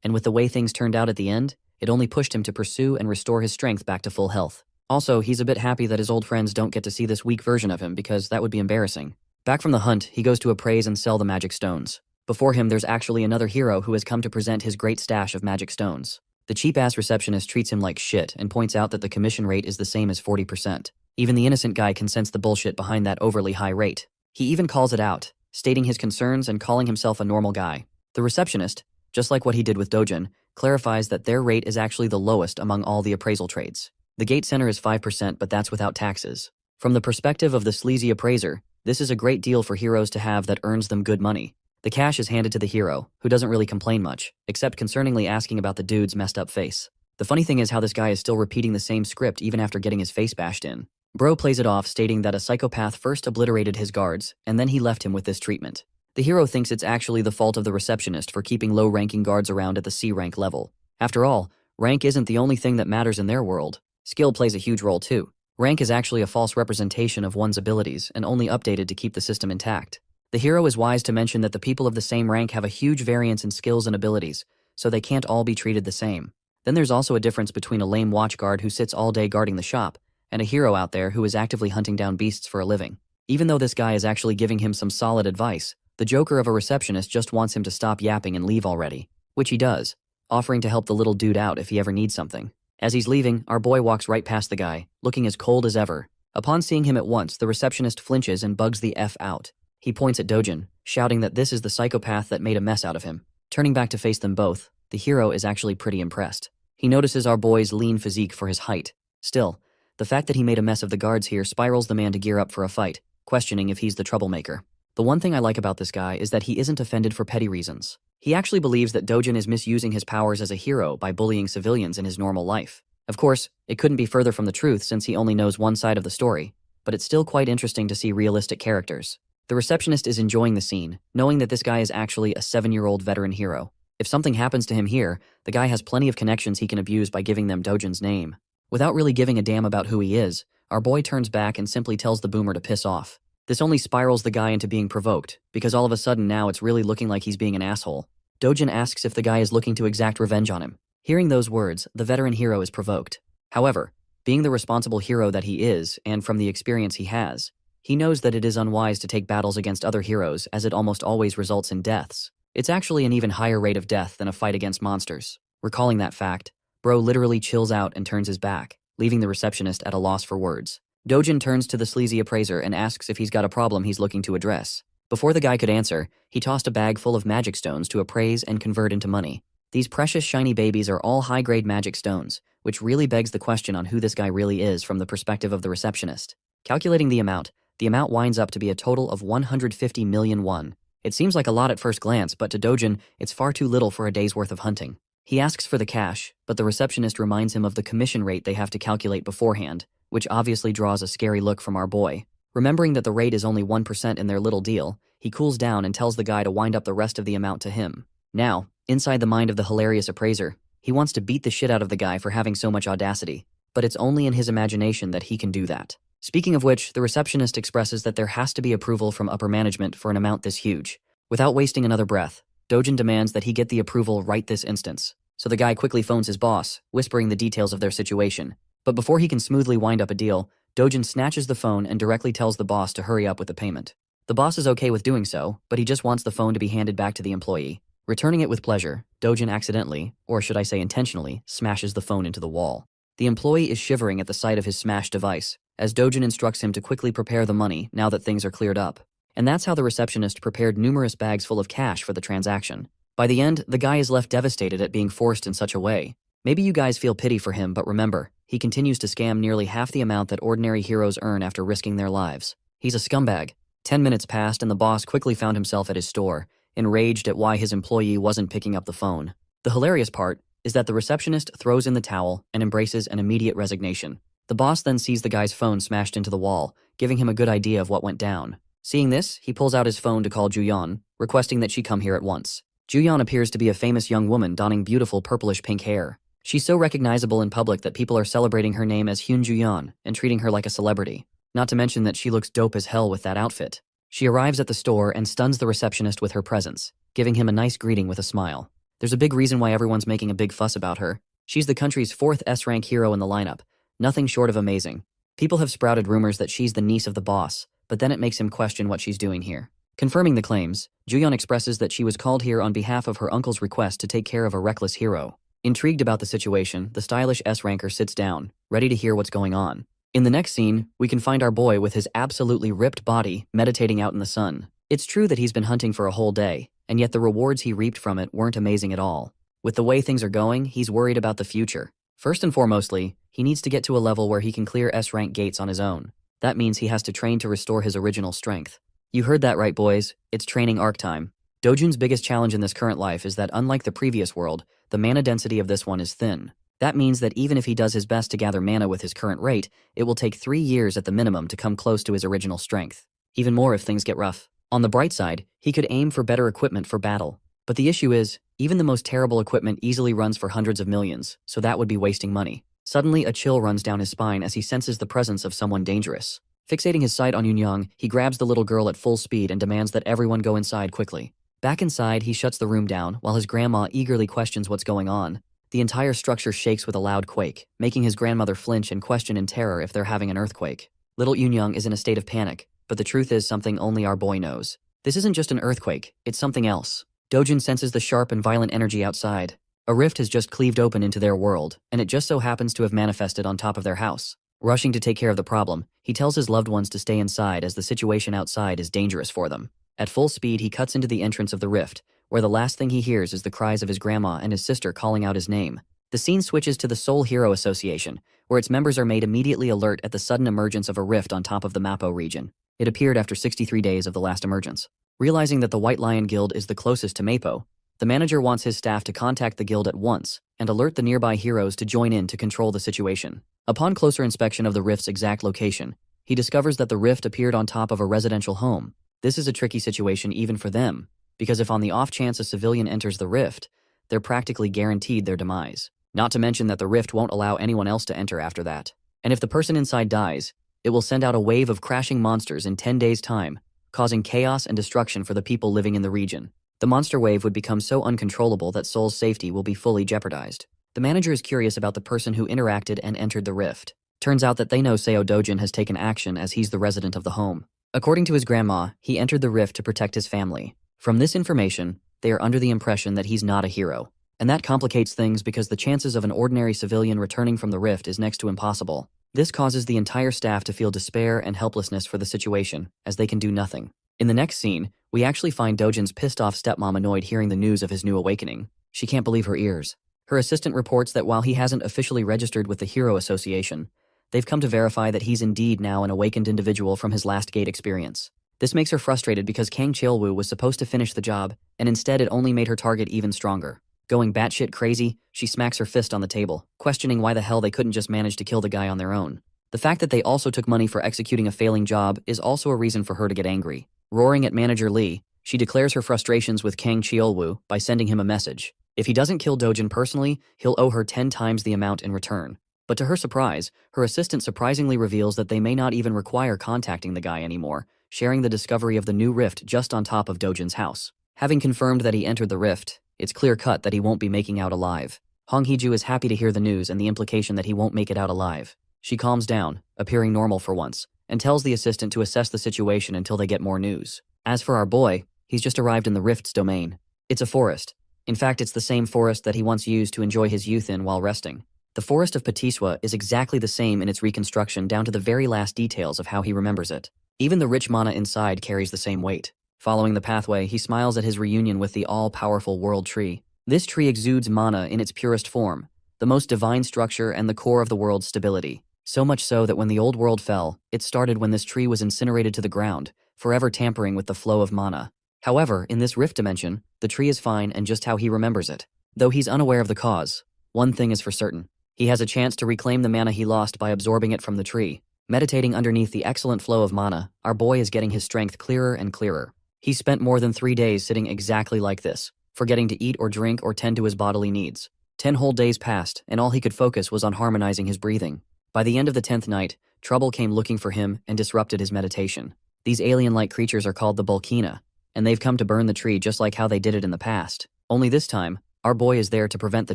and with the way things turned out at the end, it only pushed him to pursue and restore his strength back to full health. Also, he's a bit happy that his old friends don't get to see this weak version of him because that would be embarrassing. Back from the hunt, he goes to appraise and sell the magic stones. Before him, there's actually another hero who has come to present his great stash of magic stones. The cheap-ass receptionist treats him like shit and points out that the commission rate is the same as 40%. Even the innocent guy can sense the bullshit behind that overly high rate. He even calls it out, stating his concerns and calling himself a normal guy. The receptionist, just like what he did with Do-jun, clarifies that their rate is actually the lowest among all the appraisal trades. The gate center is 5%, but that's without taxes. From the perspective of the sleazy appraiser, this is a great deal for heroes to have that earns them good money. The cash is handed to the hero, who doesn't really complain much, except concerningly asking about the dude's messed up face. The funny thing is how this guy is still repeating the same script even after getting his face bashed in. Bro plays it off, stating that a psychopath first obliterated his guards, and then he left him with this treatment. The hero thinks it's actually the fault of the receptionist for keeping low-ranking guards around at the C-rank level. After all, rank isn't the only thing that matters in their world. Skill plays a huge role too. Rank is actually a false representation of one's abilities and only updated to keep the system intact. The hero is wise to mention that the people of the same rank have a huge variance in skills and abilities, so they can't all be treated the same. Then there's also a difference between a lame watch guard who sits all day guarding the shop and a hero out there who is actively hunting down beasts for a living. Even though this guy is actually giving him some solid advice, the joker of a receptionist just wants him to stop yapping and leave already, which he does, offering to help the little dude out if he ever needs something. As he's leaving, our boy walks right past the guy, looking as cold as ever. Upon seeing him at once, the receptionist flinches and bugs the F out. He points at Do-jun, shouting that this is the psychopath that made a mess out of him. Turning back to face them both, the hero is actually pretty impressed. He notices our boy's lean physique for his height. Still, the fact that he made a mess of the guards here spirals the man to gear up for a fight, questioning if he's the troublemaker. The one thing I like about this guy is that he isn't offended for petty reasons. He actually believes that Do-jun is misusing his powers as a hero by bullying civilians in his normal life. Of course, it couldn't be further from the truth since he only knows one side of the story, but it's still quite interesting to see realistic characters. The receptionist is enjoying the scene, knowing that this guy is actually a 7-year-old veteran hero. If something happens to him here, the guy has plenty of connections he can abuse by giving them Do-jun's name. Without really giving a damn about who he is, our boy turns back and simply tells the boomer to piss off. This only spirals the guy into being provoked, because all of a sudden now it's really looking like he's being an asshole. Do-jun asks if the guy is looking to exact revenge on him. Hearing those words, the veteran hero is provoked. However, being the responsible hero that he is, and from the experience he has, he knows that it is unwise to take battles against other heroes as it almost always results in deaths. It's actually an even higher rate of death than a fight against monsters. Recalling that fact, Bro literally chills out and turns his back, leaving the receptionist at a loss for words. Do-jun turns to the sleazy appraiser and asks if he's got a problem he's looking to address. Before the guy could answer, he tossed a bag full of magic stones to appraise and convert into money. These precious shiny babies are all high-grade magic stones, which really begs the question on who this guy really is from the perspective of the receptionist. Calculating the amount winds up to be a total of 150 million won. It seems like a lot at first glance, but to Do-jun, it's far too little for a day's worth of hunting. He asks for the cash, but the receptionist reminds him of the commission rate they have to calculate beforehand, which obviously draws a scary look from our boy. Remembering that the rate is only 1% in their little deal, he cools down and tells the guy to wind up the rest of the amount to him. Now, inside the mind of the hilarious appraiser, he wants to beat the shit out of the guy for having so much audacity, but it's only in his imagination that he can do that. Speaking of which, the receptionist expresses that there has to be approval from upper management for an amount this huge. Without wasting another breath, Do-jun demands that he get the approval right this instance. So the guy quickly phones his boss, whispering the details of their situation. But before he can smoothly wind up a deal, Do-jun snatches the phone and directly tells the boss to hurry up with the payment. The boss is okay with doing so, but he just wants the phone to be handed back to the employee. Returning it with pleasure, Do-jun accidentally, or should I say intentionally, smashes the phone into the wall. The employee is shivering at the sight of his smashed device, as Do-jun instructs him to quickly prepare the money now that things are cleared up. And that's how the receptionist prepared numerous bags full of cash for the transaction. By the end, the guy is left devastated at being forced in such a way. Maybe you guys feel pity for him, but remember, he continues to scam nearly half the amount that ordinary heroes earn after risking their lives. He's a scumbag. 10 minutes passed and the boss quickly found himself at his store, enraged at why his employee wasn't picking up the phone. The hilarious part is that the receptionist throws in the towel and embraces an immediate resignation. The boss then sees the guy's phone smashed into the wall, giving him a good idea of what went down. Seeing this, he pulls out his phone to call Ju-yeon, requesting that she come here at once. Ju-yeon appears to be a famous young woman donning beautiful purplish-pink hair. She's so recognizable in public that people are celebrating her name as Hyun Ju-yeon and treating her like a celebrity. Not to mention that she looks dope as hell with that outfit. She arrives at the store and stuns the receptionist with her presence, giving him a nice greeting with a smile. There's a big reason why everyone's making a big fuss about her. She's the country's 4th S-rank hero in the lineup, nothing short of amazing. People have sprouted rumors that she's the niece of the boss, but then it makes him question what she's doing here. Confirming the claims, Ju-yeon expresses that she was called here on behalf of her uncle's request to take care of a reckless hero. Intrigued about the situation, the stylish S-ranker sits down, ready to hear what's going on. In the next scene, we can find our boy with his absolutely ripped body meditating out in the sun. It's true that he's been hunting for a whole day, and yet the rewards he reaped from it weren't amazing at all. With the way things are going, he's worried about the future. First and foremostly, he needs to get to a level where he can clear S-rank gates on his own. That means he has to train to restore his original strength. You heard that right, boys. It's training arc time. Do-jun's biggest challenge in this current life is that unlike the previous world, the mana density of this one is thin. That means that even if he does his best to gather mana with his current rate, it will take 3 years at the minimum to come close to his original strength. Even more if things get rough. On the bright side, he could aim for better equipment for battle. But the issue is, even the most terrible equipment easily runs for hundreds of millions, so that would be wasting money. Suddenly, a chill runs down his spine as he senses the presence of someone dangerous. Fixating his sight on Yunyang, he grabs the little girl at full speed and demands that everyone go inside quickly. Back inside, he shuts the room down while his grandma eagerly questions what's going on. The entire structure shakes with a loud quake, making his grandmother flinch and question in terror if they're having an earthquake. Little Yunyang is in a state of panic, but the truth is something only our boy knows. This isn't just an earthquake, it's something else. Do-jun senses the sharp and violent energy outside. A rift has just cleaved open into their world, and it just so happens to have manifested on top of their house. Rushing to take care of the problem, he tells his loved ones to stay inside as the situation outside is dangerous for them. At full speed, he cuts into the entrance of the rift, where the last thing he hears is the cries of his grandma and his sister calling out his name. The scene switches to the Seoul Hero Association, where its members are made immediately alert at the sudden emergence of a rift on top of the Mapo region. It appeared after 63 days of the last emergence. Realizing that the White Lion Guild is the closest to Mapo, the manager wants his staff to contact the guild at once and alert the nearby heroes to join in to control the situation. Upon closer inspection of the rift's exact location, he discovers that the rift appeared on top of a residential home. This is a tricky situation even for them, because if on the off chance a civilian enters the rift, they're practically guaranteed their demise. Not to mention that the rift won't allow anyone else to enter after that. And if the person inside dies, it will send out a wave of crashing monsters in 10 days' time, causing chaos and destruction for the people living in the region. The monster wave would become so uncontrollable that Seoul's safety will be fully jeopardized. The manager is curious about the person who interacted and entered the rift. Turns out that they know Seo Du-jun has taken action as he's the resident of the home. According to his grandma, he entered the rift to protect his family. From this information, they are under the impression that he's not a hero. And that complicates things because the chances of an ordinary civilian returning from the rift is next to impossible. This causes the entire staff to feel despair and helplessness for the situation, as they can do nothing. In the next scene, we actually find Do-jun's pissed-off stepmom annoyed hearing the news of his new awakening. She can't believe her ears. Her assistant reports that while he hasn't officially registered with the Hero Association, they've come to verify that he's indeed now an awakened individual from his last gate experience. This makes her frustrated because Kang Cheol-woo was supposed to finish the job, and instead it only made her target even stronger. Going batshit crazy, she smacks her fist on the table, questioning why the hell they couldn't just manage to kill the guy on their own. The fact that they also took money for executing a failing job is also a reason for her to get angry. Roaring at manager Lee, she declares her frustrations with Kang Cheol-woo by sending him a message. If he doesn't kill Do-jun personally, he'll owe her 10 times the amount in return. But to her surprise, her assistant surprisingly reveals that they may not even require contacting the guy anymore, sharing the discovery of the new rift just on top of Do-jun's house. Having confirmed that he entered the rift, it's clear-cut that he won't be making out alive. Hong Hee-ju is happy to hear the news and the implication that he won't make it out alive. She calms down, appearing normal for once, and tells the assistant to assess the situation until they get more news. As for our boy, he's just arrived in the rift's domain. It's a forest. In fact, it's the same forest that he once used to enjoy his youth in while resting. The forest of Patiswa is exactly the same in its reconstruction down to the very last details of how he remembers it. Even the rich mana inside carries the same weight. Following the pathway, he smiles at his reunion with the all-powerful world tree. This tree exudes mana in its purest form, the most divine structure and the core of the world's stability. So much so that when the old world fell, it started when this tree was incinerated to the ground, forever tampering with the flow of mana. However, in this rift dimension, the tree is fine and just how he remembers it. Though he's unaware of the cause, one thing is for certain. He has a chance to reclaim the mana he lost by absorbing it from the tree. Meditating underneath the excellent flow of mana, our boy is getting his strength clearer and clearer. He spent more than 3 days sitting exactly like this, forgetting to eat or drink or tend to his bodily needs. 10 whole days passed, and all he could focus was on harmonizing his breathing. By the end of the 10th night, trouble came looking for him and disrupted his meditation. These alien-like creatures are called the Bulkina, and they've come to burn the tree just like how they did it in the past. Only this time, our boy is there to prevent the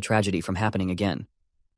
tragedy from happening again.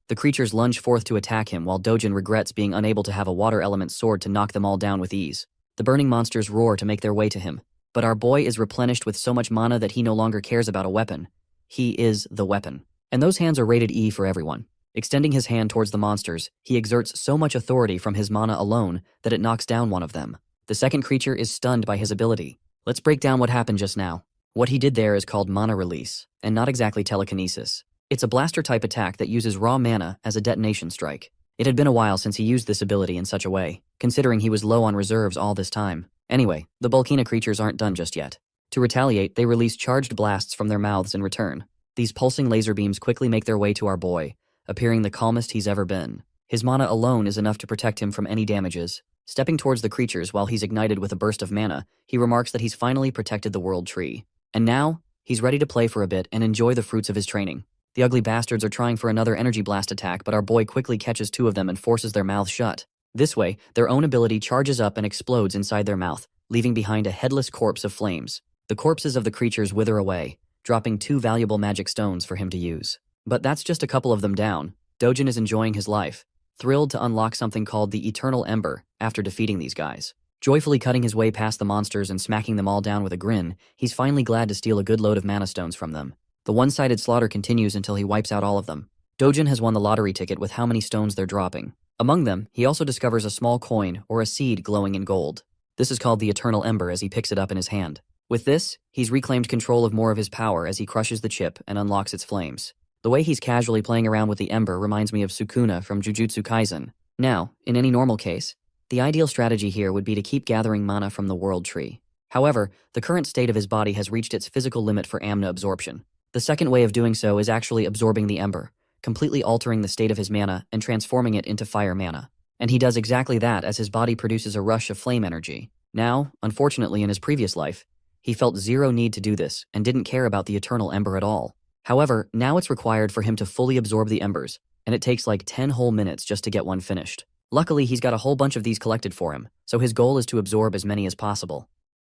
The creatures lunge forth to attack him while Do-jun regrets being unable to have a water element sword to knock them all down with ease. The burning monsters roar to make their way to him, but our boy is replenished with so much mana that he no longer cares about a weapon. He is the weapon. And those hands are rated E for everyone. Extending his hand towards the monsters, he exerts so much authority from his mana alone that it knocks down one of them. The second creature is stunned by his ability. Let's break down what happened just now. What he did there is called mana release, and not exactly telekinesis. It's a blaster-type attack that uses raw mana as a detonation strike. It had been a while since he used this ability in such a way, considering he was low on reserves all this time. Anyway, the Volcana creatures aren't done just yet. To retaliate, they release charged blasts from their mouths in return. These pulsing laser beams quickly make their way to our boy, appearing the calmest he's ever been. His mana alone is enough to protect him from any damages. Stepping towards the creatures while he's ignited with a burst of mana, he remarks that he's finally protected the world tree. And now, he's ready to play for a bit and enjoy the fruits of his training. The ugly bastards are trying for another energy blast attack, but our boy quickly catches two of them and forces their mouths shut. This way, their own ability charges up and explodes inside their mouth, leaving behind a headless corpse of flames. The corpses of the creatures wither away, dropping 2 valuable magic stones for him to use. But that's just a couple of them down. Do-jun is enjoying his life, thrilled to unlock something called the Eternal Ember after defeating these guys. Joyfully cutting his way past the monsters and smacking them all down with a grin, he's finally glad to steal a good load of mana stones from them. The one-sided slaughter continues until he wipes out all of them. Do-jun has won the lottery ticket with how many stones they're dropping. Among them, he also discovers a small coin or a seed glowing in gold. This is called the Eternal Ember as he picks it up in his hand. With this, he's reclaimed control of more of his power as he crushes the chip and unlocks its flames. The way he's casually playing around with the ember reminds me of Sukuna from Jujutsu Kaisen. Now, in any normal case, the ideal strategy here would be to keep gathering mana from the world tree. However, the current state of his body has reached its physical limit for amna absorption. The second way of doing so is actually absorbing the ember, completely altering the state of his mana and transforming it into fire mana. And he does exactly that as his body produces a rush of flame energy. Now, unfortunately in his previous life, he felt zero need to do this and didn't care about the eternal ember at all. However, now it's required for him to fully absorb the embers, and it takes like 10 whole minutes just to get one finished. Luckily, he's got a whole bunch of these collected for him, so his goal is to absorb as many as possible.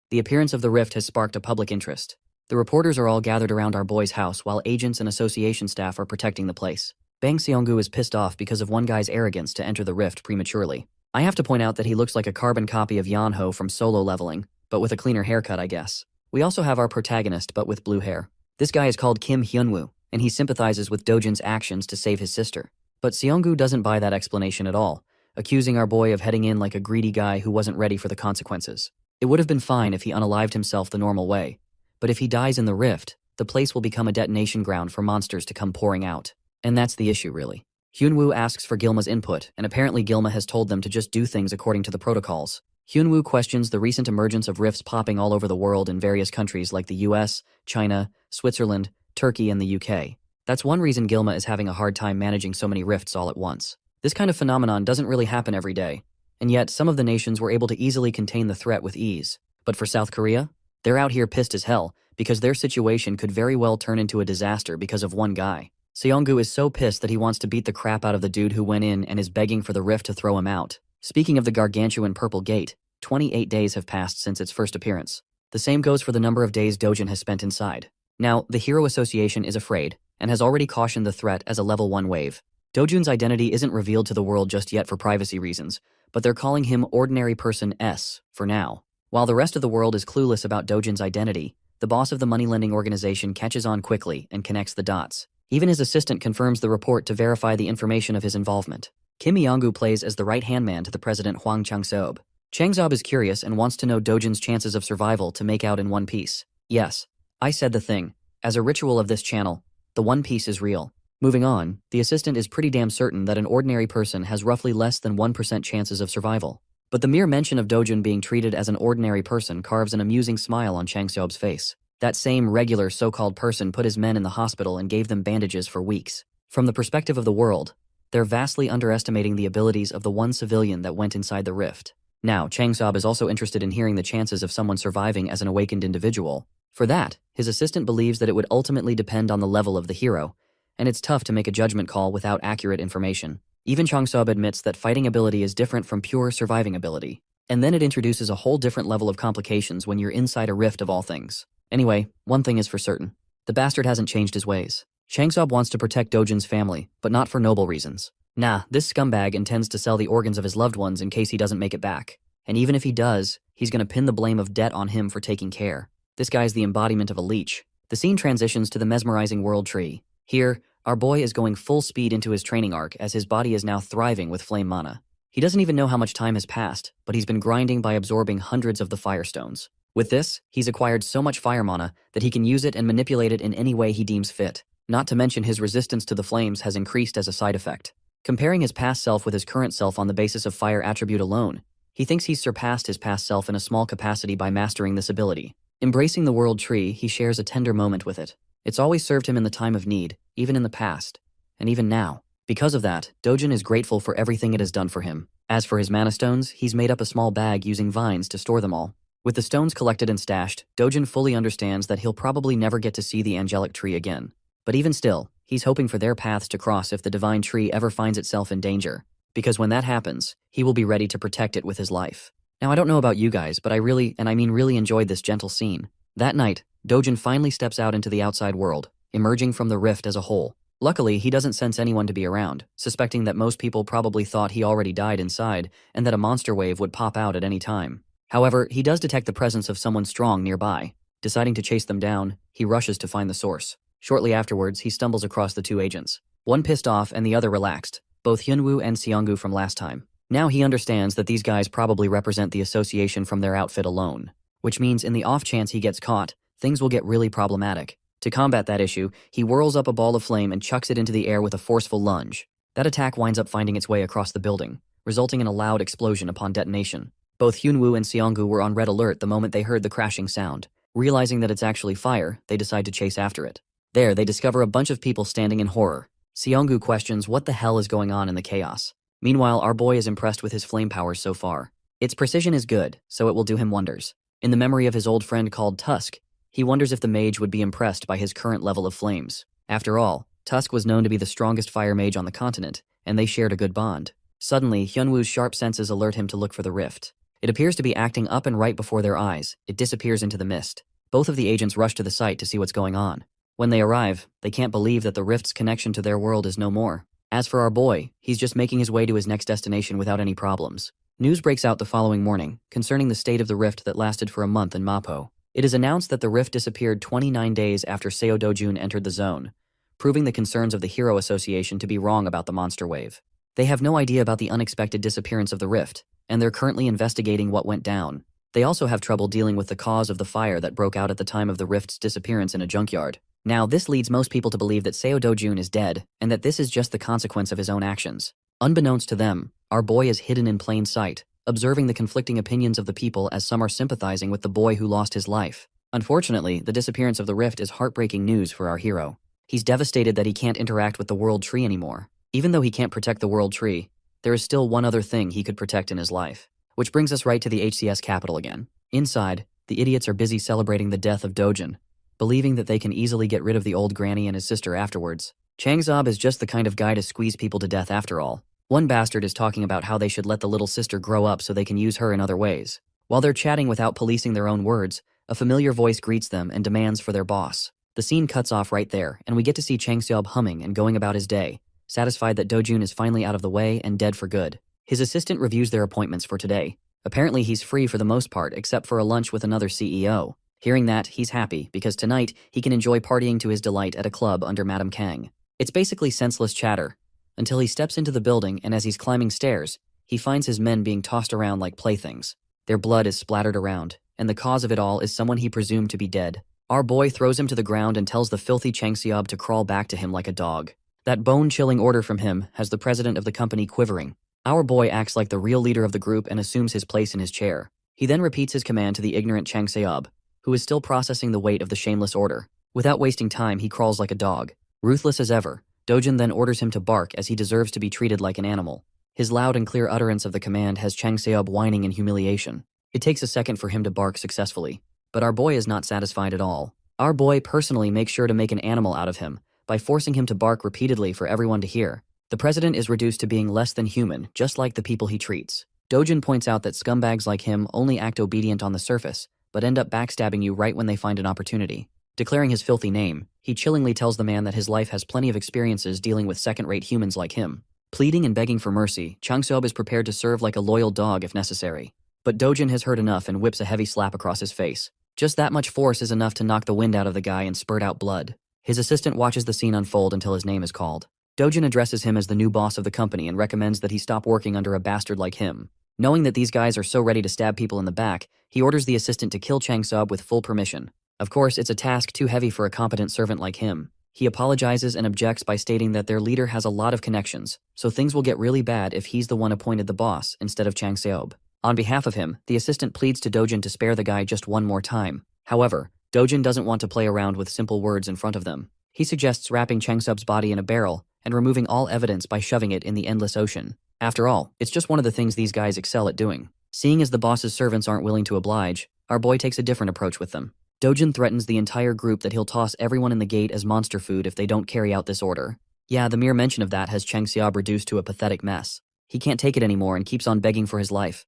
The appearance of the rift has sparked a public interest. The reporters are all gathered around our boy's house while agents and association staff are protecting the place. Bang Seonggu is pissed off because of one guy's arrogance to enter the rift prematurely. I have to point out that he looks like a carbon copy of Yeonho from Solo Leveling, but with a cleaner haircut, I guess. We also have our protagonist, but with blue hair. This guy is called Kim Hyunwoo, and he sympathizes with Do-jun's actions to save his sister. But Seonggu doesn't buy that explanation at all, accusing our boy of heading in like a greedy guy who wasn't ready for the consequences. It would have been fine if he unalived himself the normal way, but if he dies in the rift, the place will become a detonation ground for monsters to come pouring out. And that's the issue, really. Hyunwoo asks for Gilma's input, and apparently Gilma has told them to just do things according to the protocols. Hyunwoo questions the recent emergence of rifts popping all over the world in various countries like the US, China, Switzerland, Turkey, and the UK. That's one reason Gilma is having a hard time managing so many rifts all at once. This kind of phenomenon doesn't really happen every day, and yet some of the nations were able to easily contain the threat with ease. But for South Korea, they're out here pissed as hell because their situation could very well turn into a disaster because of one guy. Seonggu is so pissed that he wants to beat the crap out of the dude who went in and is begging for the rift to throw him out. Speaking of the gargantuan purple gate, 28 days have passed since its first appearance. The same goes for the number of days Do-jun has spent inside. Now, the Hero Association is afraid and has already cautioned the threat as a level 1 wave. Do-jun's identity isn't revealed to the world just yet for privacy reasons, but they're calling him Ordinary Person S for now. While the rest of the world is clueless about Do-jun's identity, the boss of the money-lending organization catches on quickly and connects the dots. Even his assistant confirms the report to verify the information of his involvement. Kim Myong-gu plays as the right-hand man to the president Hwang Chang-seob. Chang-seob is curious and wants to know Do-jun's chances of survival to make out in One Piece. Yes, I said the thing. As a ritual of this channel, the One Piece is real. Moving on, the assistant is pretty damn certain that an ordinary person has roughly less than 1% chances of survival. But the mere mention of Do-jun being treated as an ordinary person carves an amusing smile on Chang-seob's face. That same regular so-called person put his men in the hospital and gave them bandages for weeks. From the perspective of the world, they're vastly underestimating the abilities of the one civilian that went inside the rift. Now, Chang-seob is also interested in hearing the chances of someone surviving as an awakened individual. For that, his assistant believes that it would ultimately depend on the level of the hero, and it's tough to make a judgment call without accurate information. Even Chang-seob admits that fighting ability is different from pure surviving ability. And then it introduces a whole different level of complications when you're inside a rift of all things. Anyway, one thing is for certain. The bastard hasn't changed his ways. Chang-seob wants to protect Do-jun's family, but not for noble reasons. Nah, this scumbag intends to sell the organs of his loved ones in case he doesn't make it back. And even if he does, he's gonna pin the blame of debt on him for taking care. This guy's the embodiment of a leech. The scene transitions to the mesmerizing world tree. Here, Our boy is going full speed into his training arc as his body is now thriving with flame mana. He doesn't even know how much time has passed, but he's been grinding by absorbing hundreds of the fire stones. With this, he's acquired so much fire mana that he can use it and manipulate it in any way he deems fit. Not to mention his resistance to the flames has increased as a side effect. Comparing his past self with his current self on the basis of fire attribute alone, he thinks he's surpassed his past self in a small capacity by mastering this ability. Embracing the world tree, he shares a tender moment with it. It's always served him in the time of need, even in the past, and even now. Because of that, Do-jun is grateful for everything it has done for him. As for his mana stones, he's made up a small bag using vines to store them all. With the stones collected and stashed, Do-jun fully understands that he'll probably never get to see the angelic tree again. But even still, he's hoping for their paths to cross if the divine tree ever finds itself in danger, because when that happens, he will be ready to protect it with his life. Now I don't know about you guys, but I really enjoyed this gentle scene. That night, Do-jun finally steps out into the outside world, emerging from the rift as a whole. Luckily, he doesn't sense anyone to be around, suspecting that most people probably thought he already died inside and that a monster wave would pop out at any time. However, he does detect the presence of someone strong nearby. Deciding to chase them down, he rushes to find the source. Shortly afterwards, he stumbles across the two agents. One pissed off and the other relaxed, both Hyunwoo and Seonggu from last time. Now he understands that these guys probably represent the association from their outfit alone, which means in the off chance he gets caught, things will get really problematic. To combat that issue, he whirls up a ball of flame and chucks it into the air with a forceful lunge. That attack winds up finding its way across the building, resulting in a loud explosion upon detonation. Both Hyunwoo and Seonggu were on red alert the moment they heard the crashing sound. Realizing that it's actually fire, they decide to chase after it. There, they discover a bunch of people standing in horror. Seonggu questions what the hell is going on in the chaos. Meanwhile, our boy is impressed with his flame powers so far. Its precision is good, so it will do him wonders. In the memory of his old friend called Tusk, he wonders if the mage would be impressed by his current level of flames. After all, Tusk was known to be the strongest fire mage on the continent, and they shared a good bond. Suddenly, Hyunwoo's sharp senses alert him to look for the rift. It appears to be acting up and right before their eyes. It disappears into the mist. Both of the agents rush to the site to see what's going on. When they arrive, they can't believe that the rift's connection to their world is no more. As for our boy, he's just making his way to his next destination without any problems. News breaks out the following morning concerning the state of the rift that lasted for a month in Mapo. It is announced that the rift disappeared 29 days after Seo Du-jun entered the zone, proving the concerns of the Hero Association to be wrong about the monster wave. They have no idea about the unexpected disappearance of the rift, and they're currently investigating what went down. They also have trouble dealing with the cause of the fire that broke out at the time of the rift's disappearance in a junkyard. Now, this leads most people to believe that Seo Du-jun is dead, and that this is just the consequence of his own actions. Unbeknownst to them, our boy is hidden in plain sight, observing the conflicting opinions of the people as some are sympathizing with the boy who lost his life. Unfortunately, the disappearance of the rift is heartbreaking news for our hero. He's devastated that he can't interact with the world tree anymore. Even though he can't protect the world tree, there is still one other thing he could protect in his life. Which brings us right to the HCS capital again. Inside, the idiots are busy celebrating the death of Do-jun, believing that they can easily get rid of the old granny and his sister afterwards. Changsob is just the kind of guy to squeeze people to death after all. One bastard is talking about how they should let the little sister grow up so they can use her in other ways. While they're chatting without policing their own words, a familiar voice greets them and demands for their boss. The scene cuts off right there, and we get to see Changseob humming and going about his day, satisfied that Do-jun is finally out of the way and dead for good. His assistant reviews their appointments for today. Apparently he's free for the most part except for a lunch with another CEO. Hearing that, he's happy because tonight he can enjoy partying to his delight at a club under Madame Kang. It's basically senseless chatter, until he steps into the building, and as he's climbing stairs, he finds his men being tossed around like playthings. Their blood is splattered around, and the cause of it all is someone he presumed to be dead. Our boy throws him to the ground and tells the filthy Changseob to crawl back to him like a dog. That bone-chilling order from him has the president of the company quivering. Our boy acts like the real leader of the group and assumes his place in his chair. He then repeats his command to the ignorant Changseob, who is still processing the weight of the shameless order. Without wasting time, he crawls like a dog. Ruthless as ever, Do-jun then orders him to bark as he deserves to be treated like an animal. His loud and clear utterance of the command has Changseob whining in humiliation. It takes a second for him to bark successfully, but our boy is not satisfied at all. Our boy personally makes sure to make an animal out of him by forcing him to bark repeatedly for everyone to hear. The president is reduced to being less than human, just like the people he treats. Do-jun points out that scumbags like him only act obedient on the surface, but end up backstabbing you right when they find an opportunity. Declaring his filthy name, he chillingly tells the man that his life has plenty of experiences dealing with second-rate humans like him. Pleading and begging for mercy, Changseob is prepared to serve like a loyal dog if necessary. But Do-jun has heard enough and whips a heavy slap across his face. Just that much force is enough to knock the wind out of the guy and spurt out blood. His assistant watches the scene unfold until his name is called. Do-jun addresses him as the new boss of the company and recommends that he stop working under a bastard like him. Knowing that these guys are so ready to stab people in the back, he orders the assistant to kill Chang-sub with full permission. Of course, it's a task too heavy for a competent servant like him. He apologizes and objects by stating that their leader has a lot of connections, so things will get really bad if he's the one appointed the boss instead of Chang-seob. On behalf of him, the assistant pleads to Do-jun to spare the guy just one more time. However, Do-jun doesn't want to play around with simple words in front of them. He suggests wrapping Chang-sub's body in a barrel and removing all evidence by shoving it in the endless ocean. After all, it's just one of the things these guys excel at doing. Seeing as the boss's servants aren't willing to oblige, our boy takes a different approach with them. Do-jun threatens the entire group that he'll toss everyone in the gate as monster food if they don't carry out this order. Yeah, the mere mention of that has Chang-seob reduced to a pathetic mess. He can't take it anymore and keeps on begging for his life,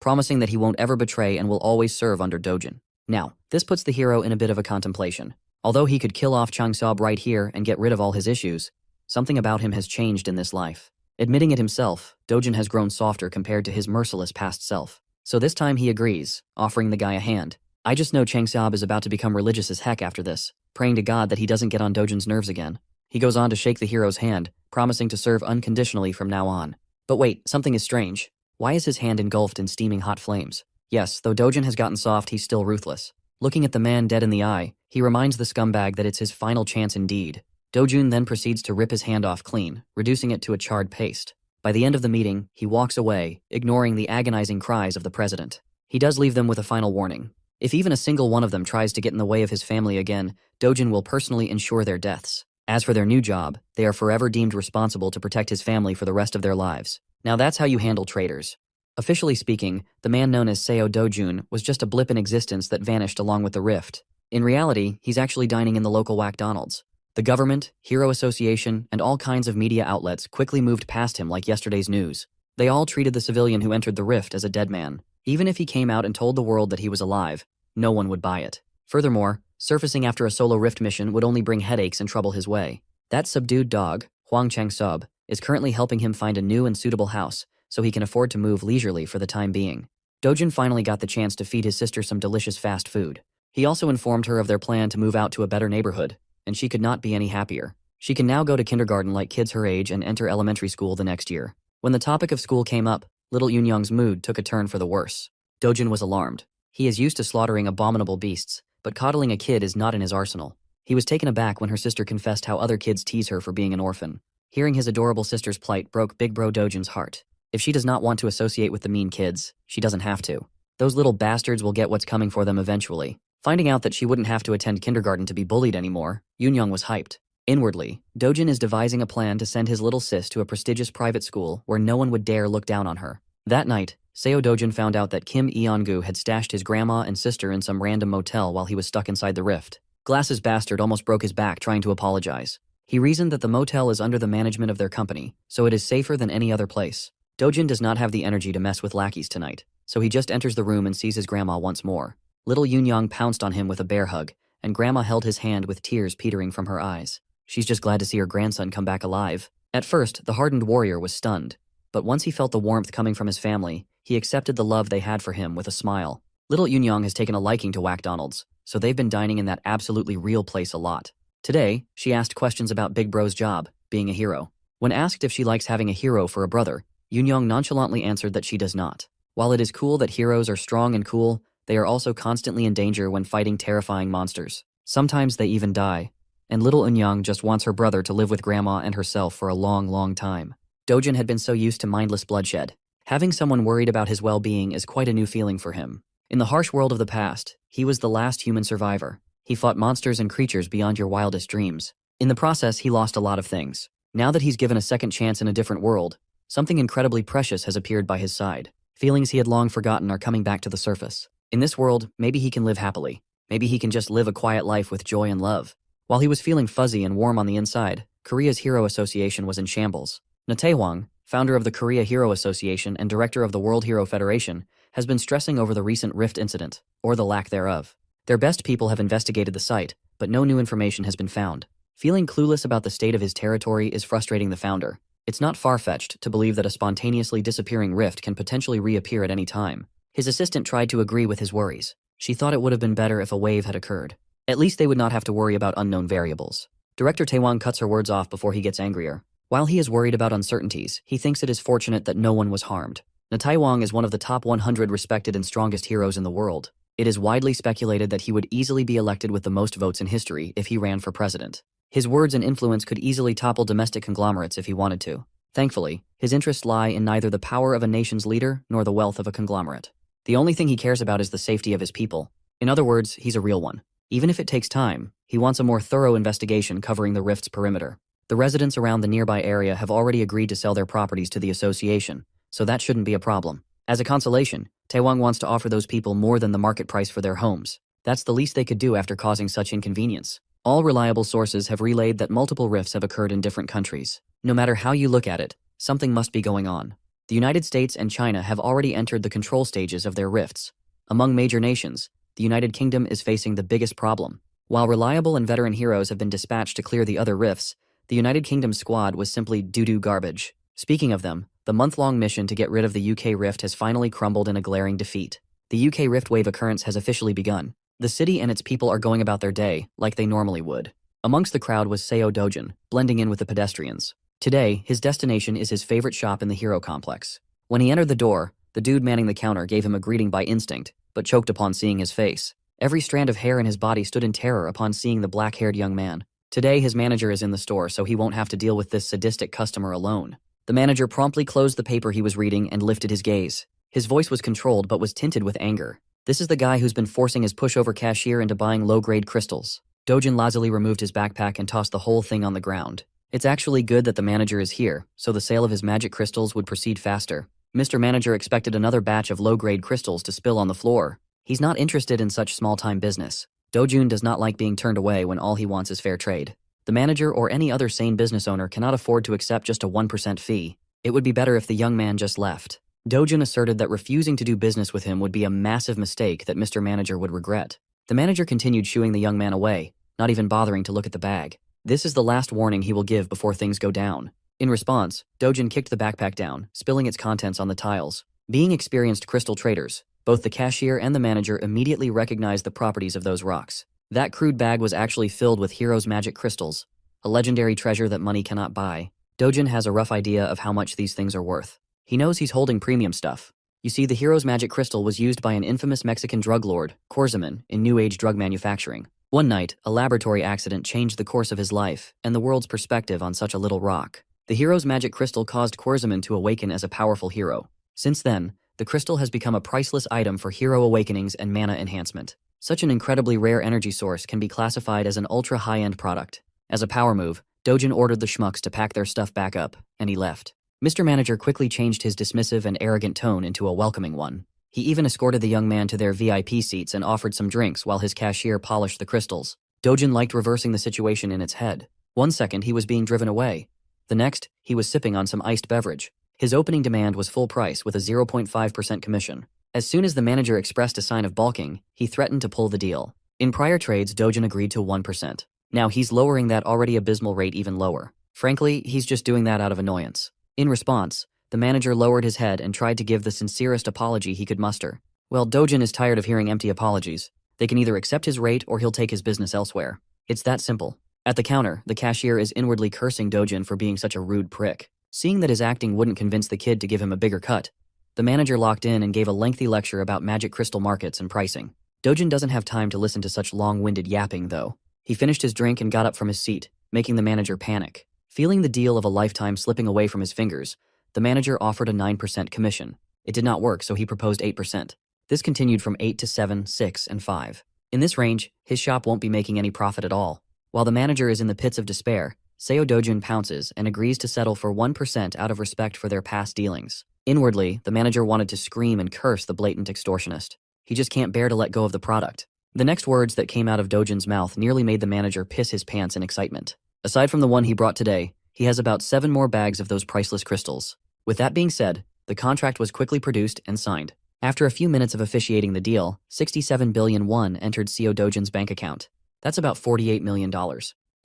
promising that he won't ever betray and will always serve under Do-jun. Now, this puts the hero in a bit of a contemplation. Although he could kill off Chang-seob right here and get rid of all his issues, something about him has changed in this life. Admitting it himself, Do-jun has grown softer compared to his merciless past self. So this time he agrees, offering the guy a hand. I just know Chang-seob is about to become religious as heck after this, praying to God that he doesn't get on Do-jun's nerves again. He goes on to shake the hero's hand, promising to serve unconditionally from now on. But wait, something is strange. Why is his hand engulfed in steaming hot flames? Yes, though Do-jun has gotten soft, he's still ruthless. Looking at the man dead in the eye, he reminds the scumbag that it's his final chance indeed. Do-jun then proceeds to rip his hand off clean, reducing it to a charred paste. By the end of the meeting, he walks away, ignoring the agonizing cries of the president. He does leave them with a final warning. If even a single one of them tries to get in the way of his family again, Do-jun will personally ensure their deaths. As for their new job, they are forever deemed responsible to protect his family for the rest of their lives. Now that's how you handle traitors. Officially speaking, the man known as Seo Du-jun was just a blip in existence that vanished along with the rift. In reality, he's actually dining in the local McDonald's. The government, Hero Association, and all kinds of media outlets quickly moved past him like yesterday's news. They all treated the civilian who entered the rift as a dead man. Even if he came out and told the world that he was alive, no one would buy it. Furthermore, surfacing after a solo rift mission would only bring headaches and trouble his way. That subdued dog, Hwang Chang-sub, is currently helping him find a new and suitable house, so he can afford to move leisurely for the time being. Do-jun finally got the chance to feed his sister some delicious fast food. He also informed her of their plan to move out to a better neighborhood, and she could not be any happier. She can now go to kindergarten like kids her age and enter elementary school the next year. When the topic of school came up, little Yoon-young's mood took a turn for the worse. Do-jun was alarmed. He is used to slaughtering abominable beasts, but coddling a kid is not in his arsenal. He was taken aback when her sister confessed how other kids tease her for being an orphan. Hearing his adorable sister's plight broke Big Bro Do-jun's heart. If she does not want to associate with the mean kids, she doesn't have to. Those little bastards will get what's coming for them eventually. Finding out that she wouldn't have to attend kindergarten to be bullied anymore, Yoon-young was hyped. Inwardly, Do-jun is devising a plan to send his little sis to a prestigious private school where no one would dare look down on her. That night, Seo Du-jun found out that Kim Eon-gu had stashed his grandma and sister in some random motel while he was stuck inside the rift. Glasses bastard almost broke his back trying to apologize. He reasoned that the motel is under the management of their company, so it is safer than any other place. Do-jun does not have the energy to mess with lackeys tonight, so he just enters the room and sees his grandma once more. Little Yoon-young pounced on him with a bear hug, and grandma held his hand with tears petering from her eyes. She's just glad to see her grandson come back alive. At first, the hardened warrior was stunned, but once he felt the warmth coming from his family, he accepted the love they had for him with a smile. Little Yoon-young has taken a liking to McDonald's, so they've been dining in that absolutely real place a lot. Today, she asked questions about Big Bro's job, being a hero. When asked if she likes having a hero for a brother, Yoon-young nonchalantly answered that she does not. While it is cool that heroes are strong and cool, they are also constantly in danger when fighting terrifying monsters. Sometimes they even die. And little Eun-young just wants her brother to live with grandma and herself for a long, long time. Do-jun had been so used to mindless bloodshed. Having someone worried about his well-being is quite a new feeling for him. In the harsh world of the past, he was the last human survivor. He fought monsters and creatures beyond your wildest dreams. In the process, he lost a lot of things. Now that he's given a second chance in a different world, something incredibly precious has appeared by his side. Feelings he had long forgotten are coming back to the surface. In this world, maybe he can live happily. Maybe he can just live a quiet life with joy and love. While he was feeling fuzzy and warm on the inside, Korea's Hero Association was in shambles. Na Tae-hwang, founder of the Korea Hero Association and director of the World Hero Federation, has been stressing over the recent rift incident, or the lack thereof. Their best people have investigated the site, but no new information has been found. Feeling clueless about the state of his territory is frustrating the founder. It's not far-fetched to believe that a spontaneously disappearing rift can potentially reappear at any time. His assistant tried to agree with his worries. She thought it would have been better if a wave had occurred. At least they would not have to worry about unknown variables. Director Taewang cuts her words off before he gets angrier. While he is worried about uncertainties, he thinks it is fortunate that no one was harmed. Na Taewang is one of the top 100 respected and strongest heroes in the world. It is widely speculated that he would easily be elected with the most votes in history if he ran for president. His words and influence could easily topple domestic conglomerates if he wanted to. Thankfully, his interests lie in neither the power of a nation's leader nor the wealth of a conglomerate. The only thing he cares about is the safety of his people. In other words, he's a real one. Even if it takes time, he wants a more thorough investigation covering the rift's perimeter. The residents around the nearby area have already agreed to sell their properties to the association, so that shouldn't be a problem. As a consolation, Taewang wants to offer those people more than the market price for their homes. That's the least they could do after causing such inconvenience. All reliable sources have relayed that multiple rifts have occurred in different countries. No matter how you look at it, something must be going on. The United States and China have already entered the control stages of their rifts. Among major nations, the United Kingdom is facing the biggest problem. While reliable and veteran heroes have been dispatched to clear the other rifts, the United Kingdom's squad was simply doo-doo garbage. Speaking of them, the month-long mission to get rid of the UK rift has finally crumbled in a glaring defeat. The UK rift wave occurrence has officially begun. The city and its people are going about their day like they normally would. Amongst the crowd was Seo Du-jun, blending in with the pedestrians. Today, his destination is his favorite shop in the hero complex. When he entered the door, the dude manning the counter gave him a greeting by instinct, but choked upon seeing his face. Every strand of hair in his body stood in terror upon seeing the black-haired young man. Today, his manager is in the store, so he won't have to deal with this sadistic customer alone. The manager promptly closed the paper he was reading and lifted his gaze. His voice was controlled but was tinted with anger. This is the guy who's been forcing his pushover cashier into buying low-grade crystals. Du-jun lazily removed his backpack and tossed the whole thing on the ground. It's actually good that the manager is here, so the sale of his magic crystals would proceed faster. Mr. Manager expected another batch of low-grade crystals to spill on the floor. He's not interested in such small-time business. Du-jun does not like being turned away when all he wants is fair trade. The manager or any other sane business owner cannot afford to accept just a 1% fee. It would be better if the young man just left. Du-jun asserted that refusing to do business with him would be a massive mistake that Mr. Manager would regret. The manager continued shooing the young man away, not even bothering to look at the bag. This is the last warning he will give before things go down. In response, Du-jun kicked the backpack down, spilling its contents on the tiles. Being experienced crystal traders, both the cashier and the manager immediately recognized the properties of those rocks. That crude bag was actually filled with Hero's magic crystals, a legendary treasure that money cannot buy. Du-jun has a rough idea of how much these things are worth. He knows he's holding premium stuff. You see, the Hero's magic crystal was used by an infamous Mexican drug lord, Korzaman, in New Age drug manufacturing. One night, a laboratory accident changed the course of his life and the world's perspective on such a little rock. The Hero's magic crystal caused Korzaman to awaken as a powerful hero. Since then, the crystal has become a priceless item for hero awakenings and mana enhancement. Such an incredibly rare energy source can be classified as an ultra-high-end product. As a power move, Du-jun ordered the schmucks to pack their stuff back up, and he left. Mr. Manager quickly changed his dismissive and arrogant tone into a welcoming one. He even escorted the young man to their VIP seats and offered some drinks while his cashier polished the crystals. Du-jun liked reversing the situation in its head. One second, he was being driven away. The next, he was sipping on some iced beverage. His opening demand was full price with a 0.5% commission. As soon as the manager expressed a sign of balking, he threatened to pull the deal. In prior trades, Du-jun agreed to 1%. Now he's lowering that already abysmal rate even lower. Frankly, he's just doing that out of annoyance. In response, the manager lowered his head and tried to give the sincerest apology he could muster. Well, Du-jun is tired of hearing empty apologies. They can either accept his rate or he'll take his business elsewhere. It's that simple. At the counter, the cashier is inwardly cursing Du-jun for being such a rude prick. Seeing that his acting wouldn't convince the kid to give him a bigger cut, the manager locked in and gave a lengthy lecture about magic crystal markets and pricing. Du-jun doesn't have time to listen to such long-winded yapping, though. He finished his drink and got up from his seat, making the manager panic. Feeling the deal of a lifetime slipping away from his fingers, the manager offered a 9% commission. It did not work, so he proposed 8%. This continued from 8 to 7, 6, and 5. In this range, his shop won't be making any profit at all. While the manager is in the pits of despair, Seo Du-jun pounces and agrees to settle for 1% out of respect for their past dealings. Inwardly, the manager wanted to scream and curse the blatant extortionist. He just can't bear to let go of the product. The next words that came out of Du-jun's mouth nearly made the manager piss his pants in excitement. Aside from the one he brought today, he has about 7 more bags of those priceless crystals. With that being said, the contract was quickly produced and signed. After a few minutes of officiating the deal, 67 billion won entered Seo Du-jun's bank account. That's about $48 million.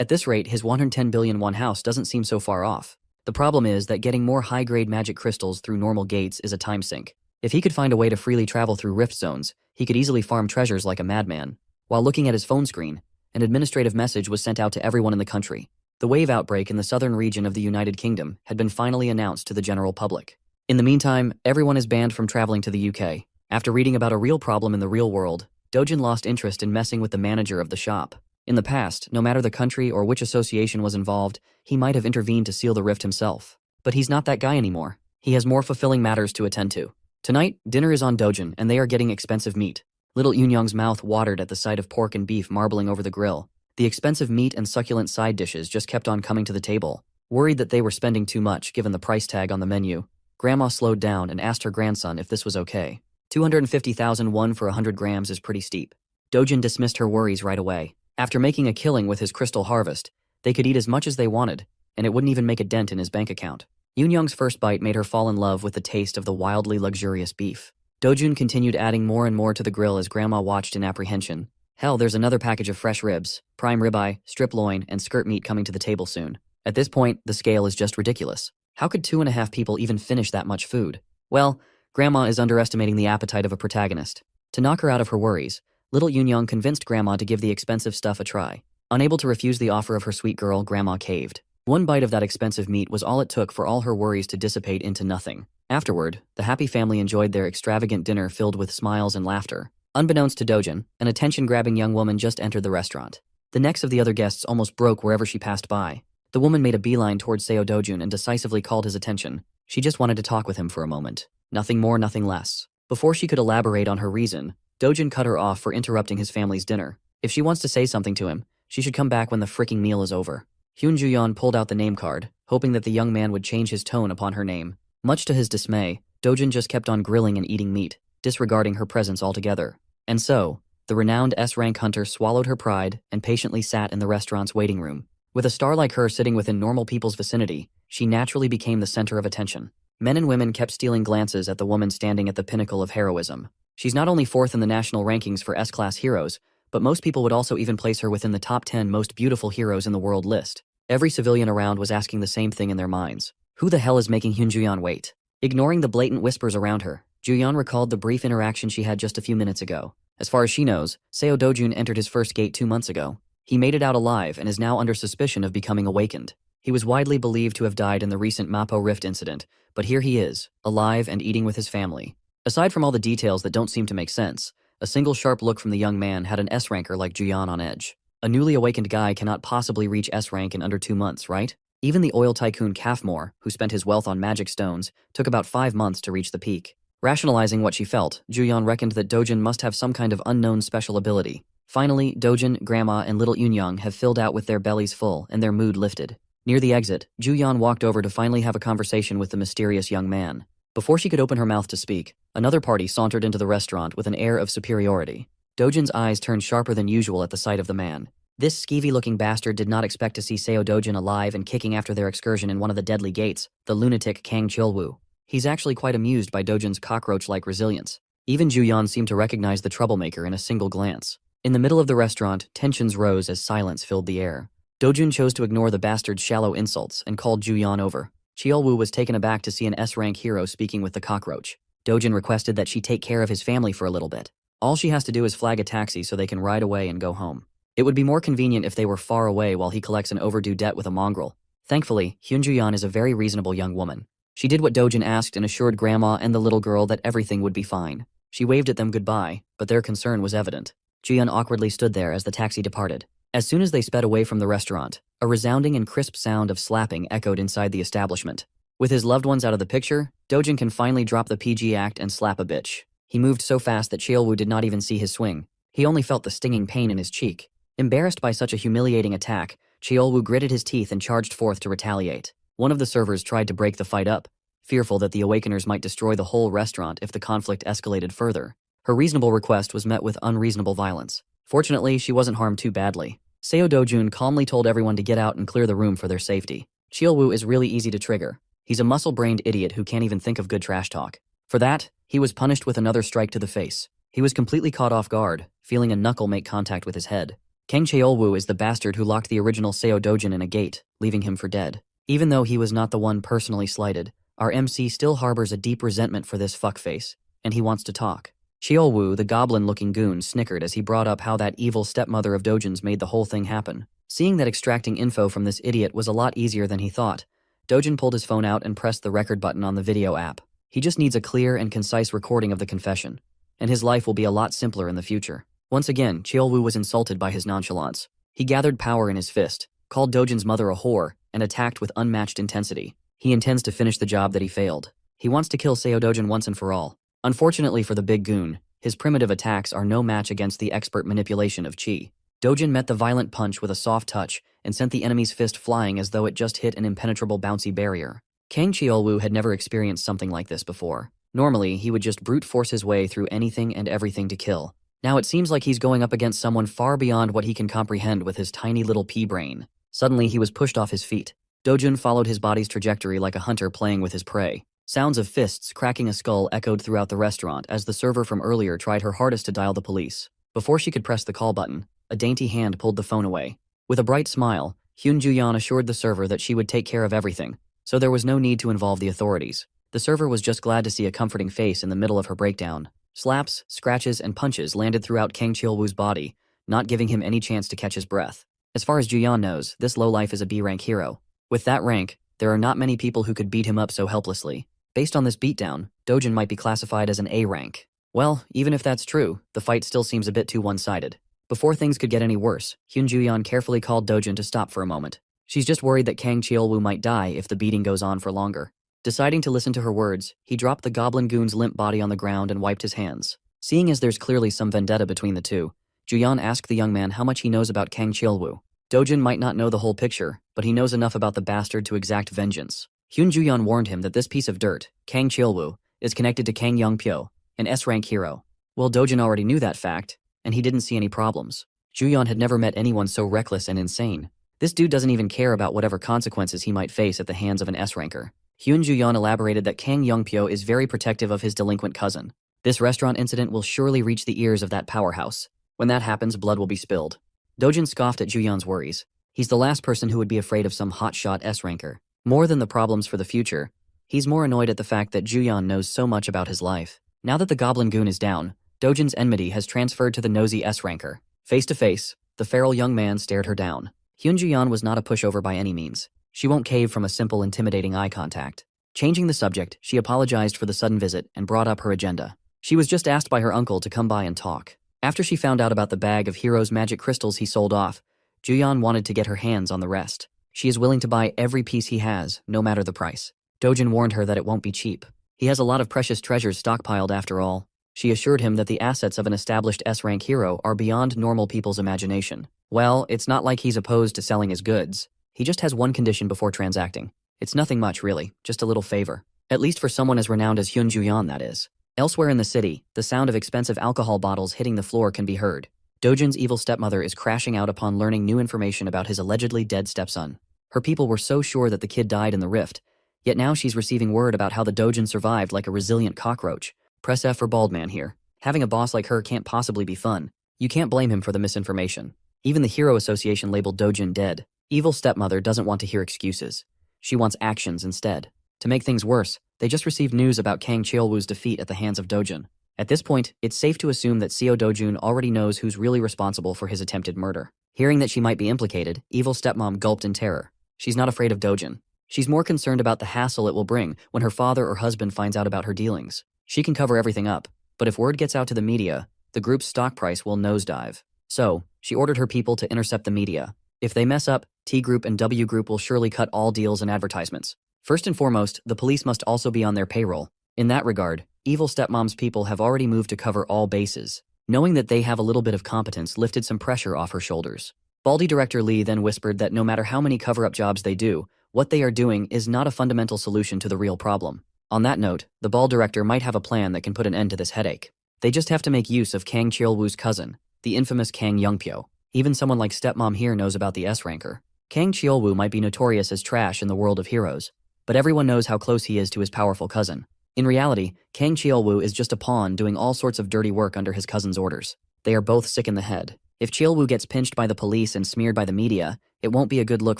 At this rate, his 110 billion won house doesn't seem so far off. The problem is that getting more high-grade magic crystals through normal gates is a time sink. If he could find a way to freely travel through rift zones, he could easily farm treasures like a madman. While looking at his phone screen, an administrative message was sent out to everyone in the country. The wave outbreak in the southern region of the United Kingdom had been finally announced to the general public. In the meantime, everyone is banned from traveling to the UK. After reading about a real problem in the real world, Do-jun lost interest in messing with the manager of the shop. In the past, no matter the country or which association was involved, he might have intervened to seal the rift himself. But he's not that guy anymore. He has more fulfilling matters to attend to. Tonight, dinner is on Do-jun, and they are getting expensive meat. Little Yoon-young's mouth watered at the sight of pork and beef marbling over the grill. The expensive meat and succulent side dishes just kept on coming to the table. Worried that they were spending too much given the price tag on the menu, Grandma slowed down and asked her grandson if this was okay. 250,000 won for 100 grams is pretty steep. Do-jun dismissed her worries right away. After making a killing with his crystal harvest, they could eat as much as they wanted, and it wouldn't even make a dent in his bank account. Yoon-young's first bite made her fall in love with the taste of the wildly luxurious beef. Do-jun continued adding more and more to the grill as Grandma watched in apprehension. Hell, there's another package of fresh ribs, prime ribeye, strip loin, and skirt meat coming to the table soon. At this point, the scale is just ridiculous. How could 2.5 people even finish that much food? Well, Grandma is underestimating the appetite of a protagonist. To knock her out of her worries, little Yoon-young convinced Grandma to give the expensive stuff a try. Unable to refuse the offer of her sweet girl, Grandma caved. One bite of that expensive meat was all it took for all her worries to dissipate into nothing. Afterward, the happy family enjoyed their extravagant dinner filled with smiles and laughter. Unbeknownst to Do-jun, an attention-grabbing young woman just entered the restaurant. The necks of the other guests almost broke wherever she passed by. The woman made a beeline towards Seo Du-jun and decisively called his attention. She just wanted to talk with him for a moment. Nothing more, nothing less. Before she could elaborate on her reason, Do-jun cut her off for interrupting his family's dinner. If she wants to say something to him, she should come back when the freaking meal is over. Hyun-ju-yeon pulled out the name card, hoping that the young man would change his tone upon her name. Much to his dismay, Do-jun just kept on grilling and eating meat, disregarding her presence altogether. And so, the renowned S-rank hunter swallowed her pride and patiently sat in the restaurant's waiting room. With a star like her sitting within normal people's vicinity, she naturally became the center of attention. Men and women kept stealing glances at the woman standing at the pinnacle of heroism. She's not only fourth in the national rankings for S-class heroes, but most people would also even place her within the top 10 most beautiful heroes in the world list. Every civilian around was asking the same thing in their minds. Who the hell is making Hyun-ju-yeon wait? Ignoring the blatant whispers around her, Ju-yeon recalled the brief interaction she had just a few minutes ago. As far as she knows, Seo Du-jun entered his first gate 2 months ago. He made it out alive and is now under suspicion of becoming awakened. He was widely believed to have died in the recent Mapo Rift incident, but here he is, alive and eating with his family. Aside from all the details that don't seem to make sense, a single sharp look from the young man had an S-ranker like Ju-yeon on edge. A newly awakened guy cannot possibly reach S-rank in under 2 months, right? Even the oil tycoon Kafmore, who spent his wealth on magic stones, took about 5 months to reach the peak. Rationalizing what she felt, Ju-yeon reckoned that Do-jun must have some kind of unknown special ability. Finally, Do-jun, Grandma, and little Yoon-young have filled out with their bellies full and their mood lifted. Near the exit, Ju-yeon walked over to finally have a conversation with the mysterious young man. Before she could open her mouth to speak, another party sauntered into the restaurant with an air of superiority. Do-jun's eyes turned sharper than usual at the sight of the man. This skeevy-looking bastard did not expect to see Seo Du-jun alive and kicking after their excursion in one of the deadly gates, the lunatic Kang Chil-woo. He's actually quite amused by Do-jun's cockroach-like resilience. Even Ju-yeon seemed to recognize the troublemaker in a single glance. In the middle of the restaurant, tensions rose as silence filled the air. Do-jun chose to ignore the bastard's shallow insults and called Ju-yeon over. Chil-woo was taken aback to see an S-rank hero speaking with the cockroach. Do-jun requested that she take care of his family for a little bit. All she has to do is flag a taxi so they can ride away and go home. It would be more convenient if they were far away while he collects an overdue debt with a mongrel. Thankfully, Hyun-ju-yeon is a very reasonable young woman. She did what Do-jun asked and assured Grandma and the little girl that everything would be fine. She waved at them goodbye, but their concern was evident. Ju-yeon awkwardly stood there as the taxi departed. As soon as they sped away from the restaurant, a resounding and crisp sound of slapping echoed inside the establishment. With his loved ones out of the picture, Do-jun can finally drop the PG act and slap a bitch. He moved so fast that Chil-woo did not even see his swing. He only felt the stinging pain in his cheek. Embarrassed by such a humiliating attack, Chil-woo gritted his teeth and charged forth to retaliate. One of the servers tried to break the fight up, fearful that the Awakeners might destroy the whole restaurant if the conflict escalated further. Her reasonable request was met with unreasonable violence. Fortunately, she wasn't harmed too badly. Seo Du-jun calmly told everyone to get out and clear the room for their safety. Chil-woo is really easy to trigger. He's a muscle-brained idiot who can't even think of good trash talk. For that, he was punished with another strike to the face. He was completely caught off guard, feeling a knuckle make contact with his head. Kang Cheol-woo is the bastard who locked the original Seo Du-jun in a gate, leaving him for dead. Even though he was not the one personally slighted, our MC still harbors a deep resentment for this fuckface, and he wants to talk. Cheol-woo, the goblin-looking goon, snickered as he brought up how that evil stepmother of Dojin's made the whole thing happen. Seeing that extracting info from this idiot was a lot easier than he thought, Dojin pulled his phone out and pressed the record button on the video app. He just needs a clear and concise recording of the confession, and his life will be a lot simpler in the future. Once again, Cheol-woo was insulted by his nonchalance. He gathered power in his fist, called Dojin's mother a whore, and attacked with unmatched intensity. He intends to finish the job that he failed. He wants to kill Seo Du-jun once and for all. Unfortunately for the big goon, his primitive attacks are no match against the expert manipulation of chi. Dojin met the violent punch with a soft touch and sent the enemy's fist flying as though it just hit an impenetrable bouncy barrier. Kang Cheol-woo had never experienced something like this before. Normally, he would just brute force his way through anything and everything to kill. Now it seems like he's going up against someone far beyond what he can comprehend with his tiny little pea brain. Suddenly, he was pushed off his feet. Dojin followed his body's trajectory like a hunter playing with his prey. Sounds of fists cracking a skull echoed throughout the restaurant as the server from earlier tried her hardest to dial the police. Before she could press the call button, a dainty hand pulled the phone away. With a bright smile, Hyun Ju-yeon assured the server that she would take care of everything, so there was no need to involve the authorities. The server was just glad to see a comforting face in the middle of her breakdown. Slaps, scratches, and punches landed throughout Kang Cheol-woo's body, not giving him any chance to catch his breath. As far as Ju-yeon knows, this lowlife is a B-rank hero. With that rank, there are not many people who could beat him up so helplessly. Based on this beatdown, Dojin might be classified as an A rank. Well, even if that's true, the fight still seems a bit too one-sided. Before things could get any worse, Hyun Ju-yeon carefully called Dojin to stop for a moment. She's just worried that Kang Cheol-woo might die if the beating goes on for longer. Deciding to listen to her words, he dropped the goblin goon's limp body on the ground and wiped his hands. Seeing as there's clearly some vendetta between the two, Ju-yeon asked the young man how much he knows about Kang Cheol-woo. Dojin might not know the whole picture, but he knows enough about the bastard to exact vengeance. Hyun Ju-yeon warned him that this piece of dirt, Kang Cheol-woo, is connected to Kang Young-pyo, an S-rank hero. Well, Dojin already knew that fact, and he didn't see any problems. Ju-yeon had never met anyone so reckless and insane. This dude doesn't even care about whatever consequences he might face at the hands of an S-ranker. Hyun Ju-yeon elaborated that Kang Young-pyo is very protective of his delinquent cousin. This restaurant incident will surely reach the ears of that powerhouse. When that happens, blood will be spilled. Dojin scoffed at Ju-yeon's worries. He's the last person who would be afraid of some hotshot S-ranker. More than the problems for the future, he's more annoyed at the fact that Ju-yeon knows so much about his life. Now that the goblin goon is down, Dojin's enmity has transferred to the nosy S-ranker. Face to face, the feral young man stared her down. Hyun Ju-yeon was not a pushover by any means. She won't cave from a simple, intimidating eye contact. Changing the subject, she apologized for the sudden visit and brought up her agenda. She was just asked by her uncle to come by and talk. After she found out about the bag of Hero's magic crystals he sold off, Ju-yeon wanted to get her hands on the rest. She is willing to buy every piece he has, no matter the price. Dojin warned her that it won't be cheap. He has a lot of precious treasures stockpiled after all. She assured him that the assets of an established S-rank hero are beyond normal people's imagination. Well, it's not like he's opposed to selling his goods. He just has one condition before transacting. It's nothing much, really, just a little favor. At least for someone as renowned as Hyun Ju-yeon, that is. Elsewhere in the city, the sound of expensive alcohol bottles hitting the floor can be heard. Dojin's evil stepmother is crashing out upon learning new information about his allegedly dead stepson. Her people were so sure that the kid died in the rift, yet now she's receiving word about how the Dojin survived like a resilient cockroach. Press F for bald man here. Having a boss like her can't possibly be fun. You can't blame him for the misinformation. Even the Hero Association labeled Dojin dead. Evil stepmother doesn't want to hear excuses. She wants actions instead. To make things worse, they just received news about Kang Cheol-woo's defeat at the hands of Dojin. At this point, it's safe to assume that Seo Du-jun already knows who's really responsible for his attempted murder. Hearing that she might be implicated, evil stepmom gulped in terror. She's not afraid of Dojin. She's more concerned about the hassle it will bring when her father or husband finds out about her dealings. She can cover everything up, but if word gets out to the media, the group's stock price will nosedive. So, she ordered her people to intercept the media. If they mess up, T Group and W Group will surely cut all deals and advertisements. First and foremost, the police must also be on their payroll. In that regard, evil stepmom's people have already moved to cover all bases. Knowing that they have a little bit of competence lifted some pressure off her shoulders. Baldy director Lee then whispered that no matter how many cover-up jobs they do, what they are doing is not a fundamental solution to the real problem. On that note, the ball director might have a plan that can put an end to this headache. They just have to make use of Kang Cheol-woo's cousin, the infamous Kang Young-pyo. Even someone like stepmom here knows about the S-ranker. Kang Cheol-woo might be notorious as trash in the world of heroes, but everyone knows how close he is to his powerful cousin. In reality, Kang Cheol-woo is just a pawn doing all sorts of dirty work under his cousin's orders. They are both sick in the head. If Cheol-woo gets pinched by the police and smeared by the media, it won't be a good look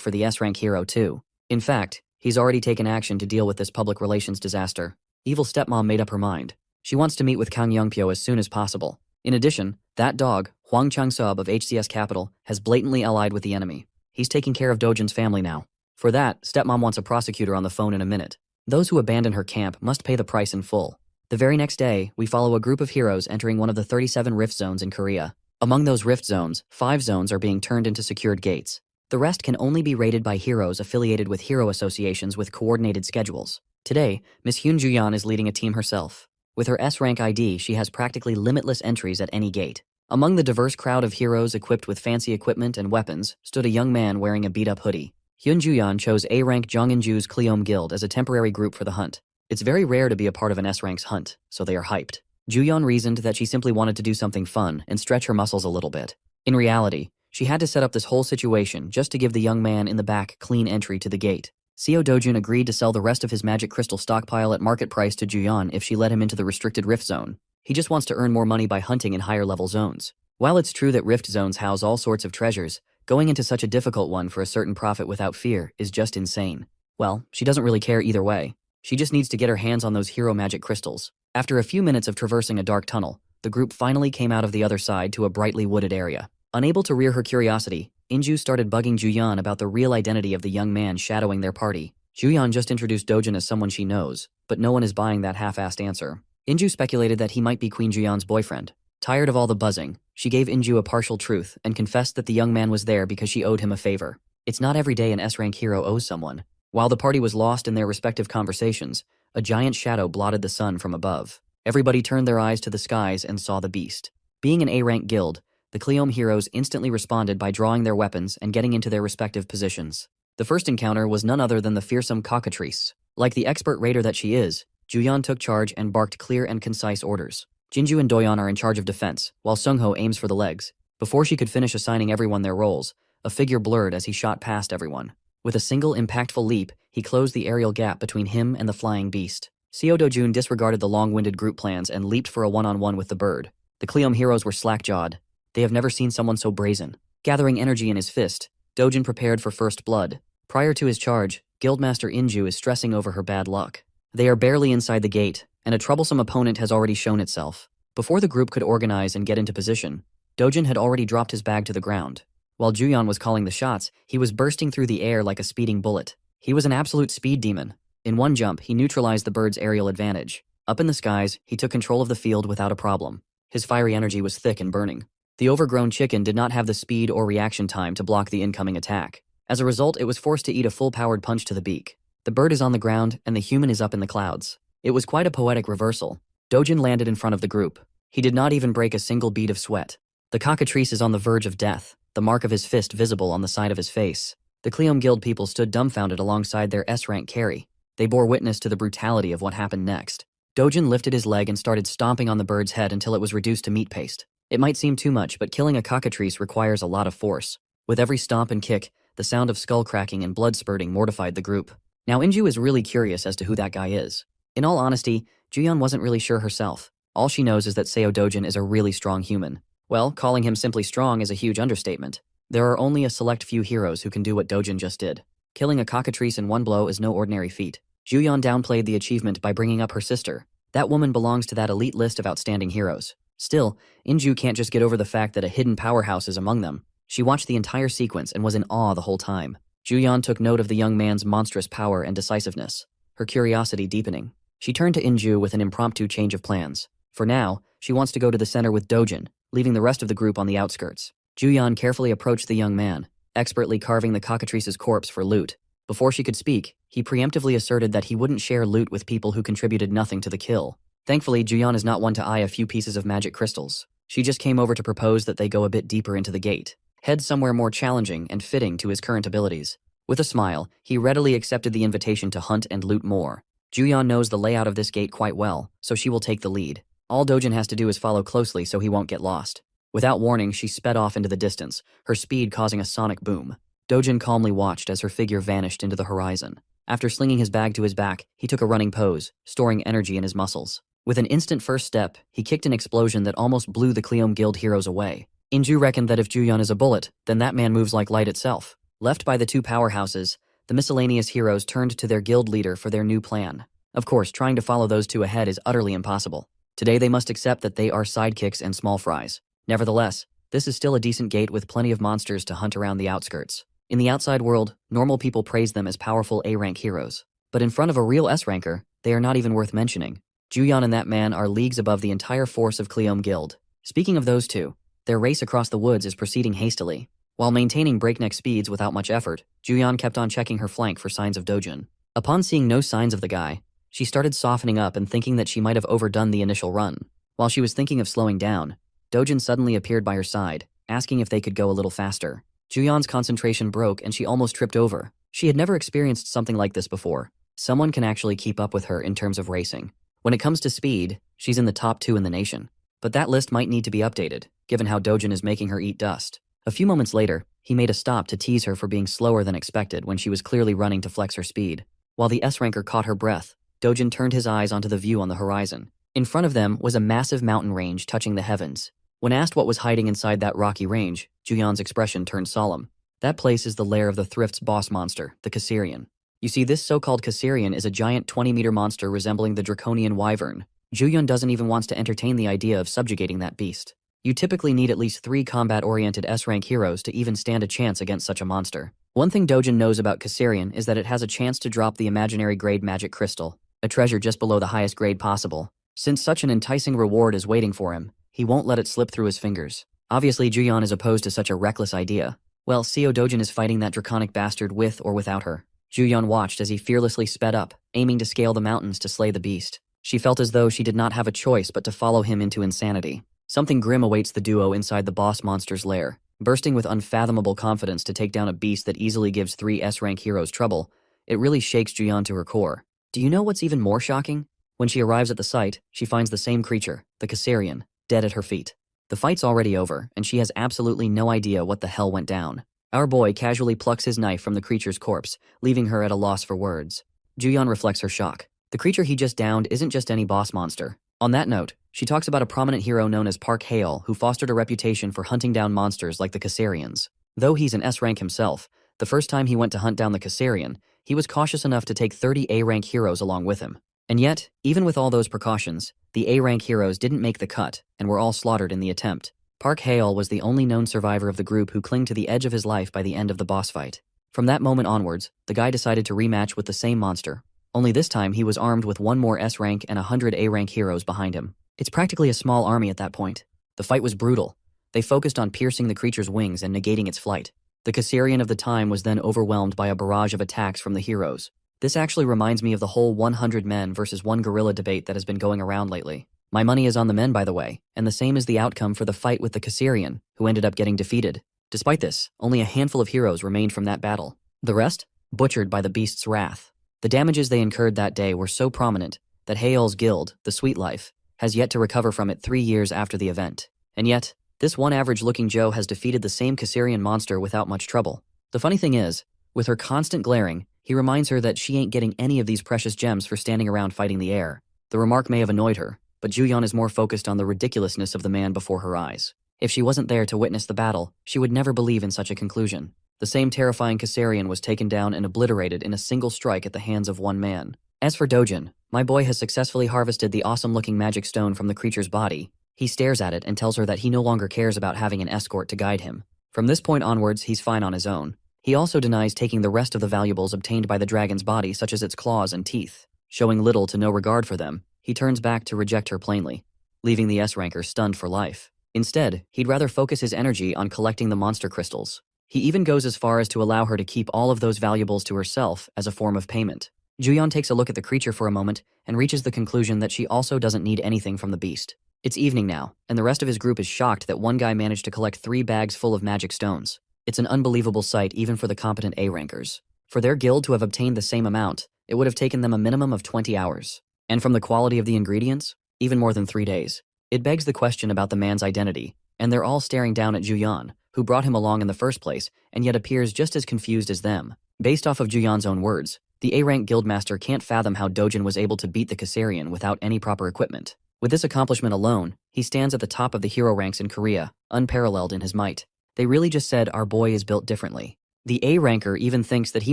for the S-rank hero too. In fact, he's already taken action to deal with this public relations disaster. Evil stepmom made up her mind. She wants to meet with Kang Youngpyo as soon as possible. In addition, that dog, Hwang Chang-seob of HCS Capital, has blatantly allied with the enemy. He's taking care of Do-jun's family now. For that, stepmom wants a prosecutor on the phone in a minute. Those who abandon her camp must pay the price in full. The very next day, we follow a group of heroes entering one of the 37 rift zones in Korea. Among those rift zones, 5 zones are being turned into secured gates. The rest can only be raided by heroes affiliated with hero associations with coordinated schedules. Today, Miss Hyun Ju-yeon is leading a team herself. With her S-rank ID, she has practically limitless entries at any gate. Among the diverse crowd of heroes equipped with fancy equipment and weapons stood a young man wearing a beat-up hoodie. Hyun Ju-yeon chose A-rank Jongin-ju's Cleom Guild as a temporary group for the hunt. It's very rare to be a part of an S-rank's hunt, so they are hyped. Ju-yeon reasoned that she simply wanted to do something fun and stretch her muscles a little bit. In reality, she had to set up this whole situation just to give the young man in the back clean entry to the gate. Seo Du-jun agreed to sell the rest of his magic crystal stockpile at market price to Ju-yeon if she let him into the restricted rift zone. He just wants to earn more money by hunting in higher level zones. While it's true that rift zones house all sorts of treasures, going into such a difficult one for a certain profit without fear is just insane. Well, she doesn't really care either way. She just needs to get her hands on those hero magic crystals. After a few minutes of traversing a dark tunnel, the group finally came out of the other side to a brightly wooded area. Unable to rear her curiosity, Inju started bugging Ju-yeon about the real identity of the young man shadowing their party. Ju-yeon just introduced Do-jun as someone she knows, but no one is buying that half-assed answer. Inju speculated that he might be Queen Ju-yeon's boyfriend. Tired of all the buzzing, she gave Inju a partial truth and confessed that the young man was there because she owed him a favor. It's not every day an S-rank hero owes someone. While the party was lost in their respective conversations, a giant shadow blotted the sun from above. Everybody turned their eyes to the skies and saw the beast. Being an A-rank guild, the Cleom heroes instantly responded by drawing their weapons and getting into their respective positions. The first encounter was none other than the fearsome cockatrice. Like the expert raider that she is, Ju-yeon took charge and barked clear and concise orders. Jinju and Do-yeon are in charge of defense, while Sung-ho aims for the legs. Before she could finish assigning everyone their roles, a figure blurred as he shot past everyone. With a single impactful leap, he closed the aerial gap between him and the flying beast. Seo Du-jun disregarded the long-winded group plans and leaped for a one-on-one with the bird. The Cleom heroes were slack-jawed. They have never seen someone so brazen. Gathering energy in his fist, Do-jun prepared for first blood. Prior to his charge, Guildmaster Inju is stressing over her bad luck. They are barely inside the gate, and a troublesome opponent has already shown itself. Before the group could organize and get into position, Do-jun had already dropped his bag to the ground. While Ju-yeon was calling the shots, he was bursting through the air like a speeding bullet. He was an absolute speed demon. In one jump, he neutralized the bird's aerial advantage. Up in the skies, he took control of the field without a problem. His fiery energy was thick and burning. The overgrown chicken did not have the speed or reaction time to block the incoming attack. As a result, it was forced to eat a full-powered punch to the beak. The bird is on the ground, and the human is up in the clouds. It was quite a poetic reversal. Do-jun landed in front of the group. He did not even break a single bead of sweat. The cockatrice is on the verge of death, the mark of his fist visible on the side of his face. The Cleom Guild people stood dumbfounded alongside their S-rank carry. They bore witness to the brutality of what happened next. Do-jun lifted his leg and started stomping on the bird's head until it was reduced to meat paste. It might seem too much, but killing a cockatrice requires a lot of force. With every stomp and kick, the sound of skull cracking and blood spurting mortified the group. Now Inju is really curious as to who that guy is. In all honesty, Ju-yeon wasn't really sure herself. All she knows is that Seo Du-jun is a really strong human. Well, calling him simply strong is a huge understatement. There are only a select few heroes who can do what Do-jun just did. Killing a cockatrice in one blow is no ordinary feat. Ju-yeon downplayed the achievement by bringing up her sister. That woman belongs to that elite list of outstanding heroes. Still, Inju can't just get over the fact that a hidden powerhouse is among them. She watched the entire sequence and was in awe the whole time. Ju-yeon took note of the young man's monstrous power and decisiveness, her curiosity deepening. She turned to Inju with an impromptu change of plans. For now, she wants to go to the center with Do-jun, leaving the rest of the group on the outskirts. Ju-yeon carefully approached the young man, expertly carving the cockatrice's corpse for loot. Before she could speak, he preemptively asserted that he wouldn't share loot with people who contributed nothing to the kill. Thankfully, Ju-yeon is not one to eye a few pieces of magic crystals. She just came over to propose that they go a bit deeper into the gate, head somewhere more challenging and fitting to his current abilities. With a smile, he readily accepted the invitation to hunt and loot more. Ju-yeon knows the layout of this gate quite well, so she will take the lead. All Do-jun has to do is follow closely so he won't get lost. Without warning, she sped off into the distance, her speed causing a sonic boom. Do-jun calmly watched as her figure vanished into the horizon. After slinging his bag to his back, he took a running pose, storing energy in his muscles. With an instant first step, he kicked an explosion that almost blew the Cleom Guild heroes away. Inju reckoned that if Ju-yeon is a bullet, then that man moves like light itself. Left by the two powerhouses, the miscellaneous heroes turned to their guild leader for their new plan. Of course, trying to follow those two ahead is utterly impossible. Today they must accept that they are sidekicks and small fries. Nevertheless, this is still a decent gate with plenty of monsters to hunt around the outskirts. In the outside world, normal people praise them as powerful A-rank heroes. But in front of a real S-ranker, they are not even worth mentioning. Ju-yeon and that man are leagues above the entire force of Cleom Guild. Speaking of those two, their race across the woods is proceeding hastily. While maintaining breakneck speeds without much effort, Ju-yeon kept on checking her flank for signs of Do-jun. Upon seeing no signs of the guy, she started softening up and thinking that she might have overdone the initial run. While she was thinking of slowing down, Do-jun suddenly appeared by her side, asking if they could go a little faster. Ju-yeon's concentration broke and she almost tripped over. She had never experienced something like this before. Someone can actually keep up with her in terms of racing. When it comes to speed, she's in the top 2 in the nation. But that list might need to be updated, given how Do-jun is making her eat dust. A few moments later, he made a stop to tease her for being slower than expected when she was clearly running to flex her speed. While the S-ranker caught her breath, Do-jun turned his eyes onto the view on the horizon. In front of them was a massive mountain range touching the heavens. When asked what was hiding inside that rocky range, Ju-yeon's expression turned solemn. That place is the lair of the Thrift's boss monster, the Caesarian. You see, this so-called Caesarian is a giant 20-meter monster resembling the draconian wyvern. Ju-yeon doesn't even want to entertain the idea of subjugating that beast. You typically need at least 3 combat-oriented S-rank heroes to even stand a chance against such a monster. One thing Do-jun knows about Caesarian is that it has a chance to drop the imaginary grade magic crystal, a treasure just below the highest grade possible. Since such an enticing reward is waiting for him, he won't let it slip through his fingers. Obviously, Ju-yeon is opposed to such a reckless idea. Well, Seo Du-jun is fighting that draconic bastard with or without her. Ju-yeon watched as he fearlessly sped up, aiming to scale the mountains to slay the beast. She felt as though she did not have a choice but to follow him into insanity. Something grim awaits the duo inside the boss monster's lair. Bursting with unfathomable confidence to take down a beast that easily gives 3 S-rank heroes trouble, it really shakes Ju-yeon to her core. Do you know what's even more shocking? When she arrives at the site, she finds the same creature, the Caesarian, dead at her feet. The fight's already over, and she has absolutely no idea what the hell went down. Our boy casually plucks his knife from the creature's corpse, leaving her at a loss for words. Ju-yeon reflects her shock. The creature he just downed isn't just any boss monster. On that note, she talks about a prominent hero known as Park Hae-il who fostered a reputation for hunting down monsters like the Caesarians. Though he's an S-rank himself, the first time he went to hunt down the Caesarian, he was cautious enough to take 30 A-rank heroes along with him. And yet, even with all those precautions, the A-rank heroes didn't make the cut and were all slaughtered in the attempt. Park Hae-il was the only known survivor of the group who clung to the edge of his life by the end of the boss fight. From that moment onwards, the guy decided to rematch with the same monster. Only this time he was armed with 1 more S-rank and 100 A-rank heroes behind him. It's practically a small army at that point. The fight was brutal. They focused on piercing the creature's wings and negating its flight. The Caesarian of the time was then overwhelmed by a barrage of attacks from the heroes. This actually reminds me of the whole 100 men versus 1 gorilla debate that has been going around lately. My money is on the men, by the way, and the same is the outcome for the fight with the Caesarian, who ended up getting defeated. Despite this, only a handful of heroes remained from that battle. The rest, butchered by the beast's wrath. The damages they incurred that day were so prominent that Hae-il's guild, the Sweet Life, has yet to recover from it 3 years after the event. And yet, this one average-looking Joe has defeated the same Caesarian monster without much trouble. The funny thing is, with her constant glaring, he reminds her that she ain't getting any of these precious gems for standing around fighting the air. The remark may have annoyed her, but Ju-yeon is more focused on the ridiculousness of the man before her eyes. If she wasn't there to witness the battle, she would never believe in such a conclusion. The same terrifying Caesarian was taken down and obliterated in a single strike at the hands of 1 man. As for Do-jun, my boy has successfully harvested the awesome-looking magic stone from the creature's body. He stares at it and tells her that he no longer cares about having an escort to guide him. From this point onwards, he's fine on his own. He also denies taking the rest of the valuables obtained by the dragon's body, such as its claws and teeth. Showing little to no regard for them, he turns back to reject her plainly, leaving the S-ranker stunned for life. Instead, he'd rather focus his energy on collecting the monster crystals. He even goes as far as to allow her to keep all of those valuables to herself as a form of payment. Ju-yeon takes a look at the creature for a moment and reaches the conclusion that she also doesn't need anything from the beast. It's evening now, and the rest of his group is shocked that one guy managed to collect 3 bags full of magic stones. It's an unbelievable sight even for the competent A-rankers. For their guild to have obtained the same amount, it would have taken them a minimum of 20 hours. And from the quality of the ingredients, even more than 3 days. It begs the question about the man's identity, and they're all staring down at Ju-yeon, who brought him along in the first place, and yet appears just as confused as them. Based off of Ju-yeon's own words, the A-rank guildmaster can't fathom how Do-jun was able to beat the Caesarian without any proper equipment. With this accomplishment alone, he stands at the top of the hero ranks in Korea, unparalleled in his might. They really just said our boy is built differently. The A-ranker even thinks that he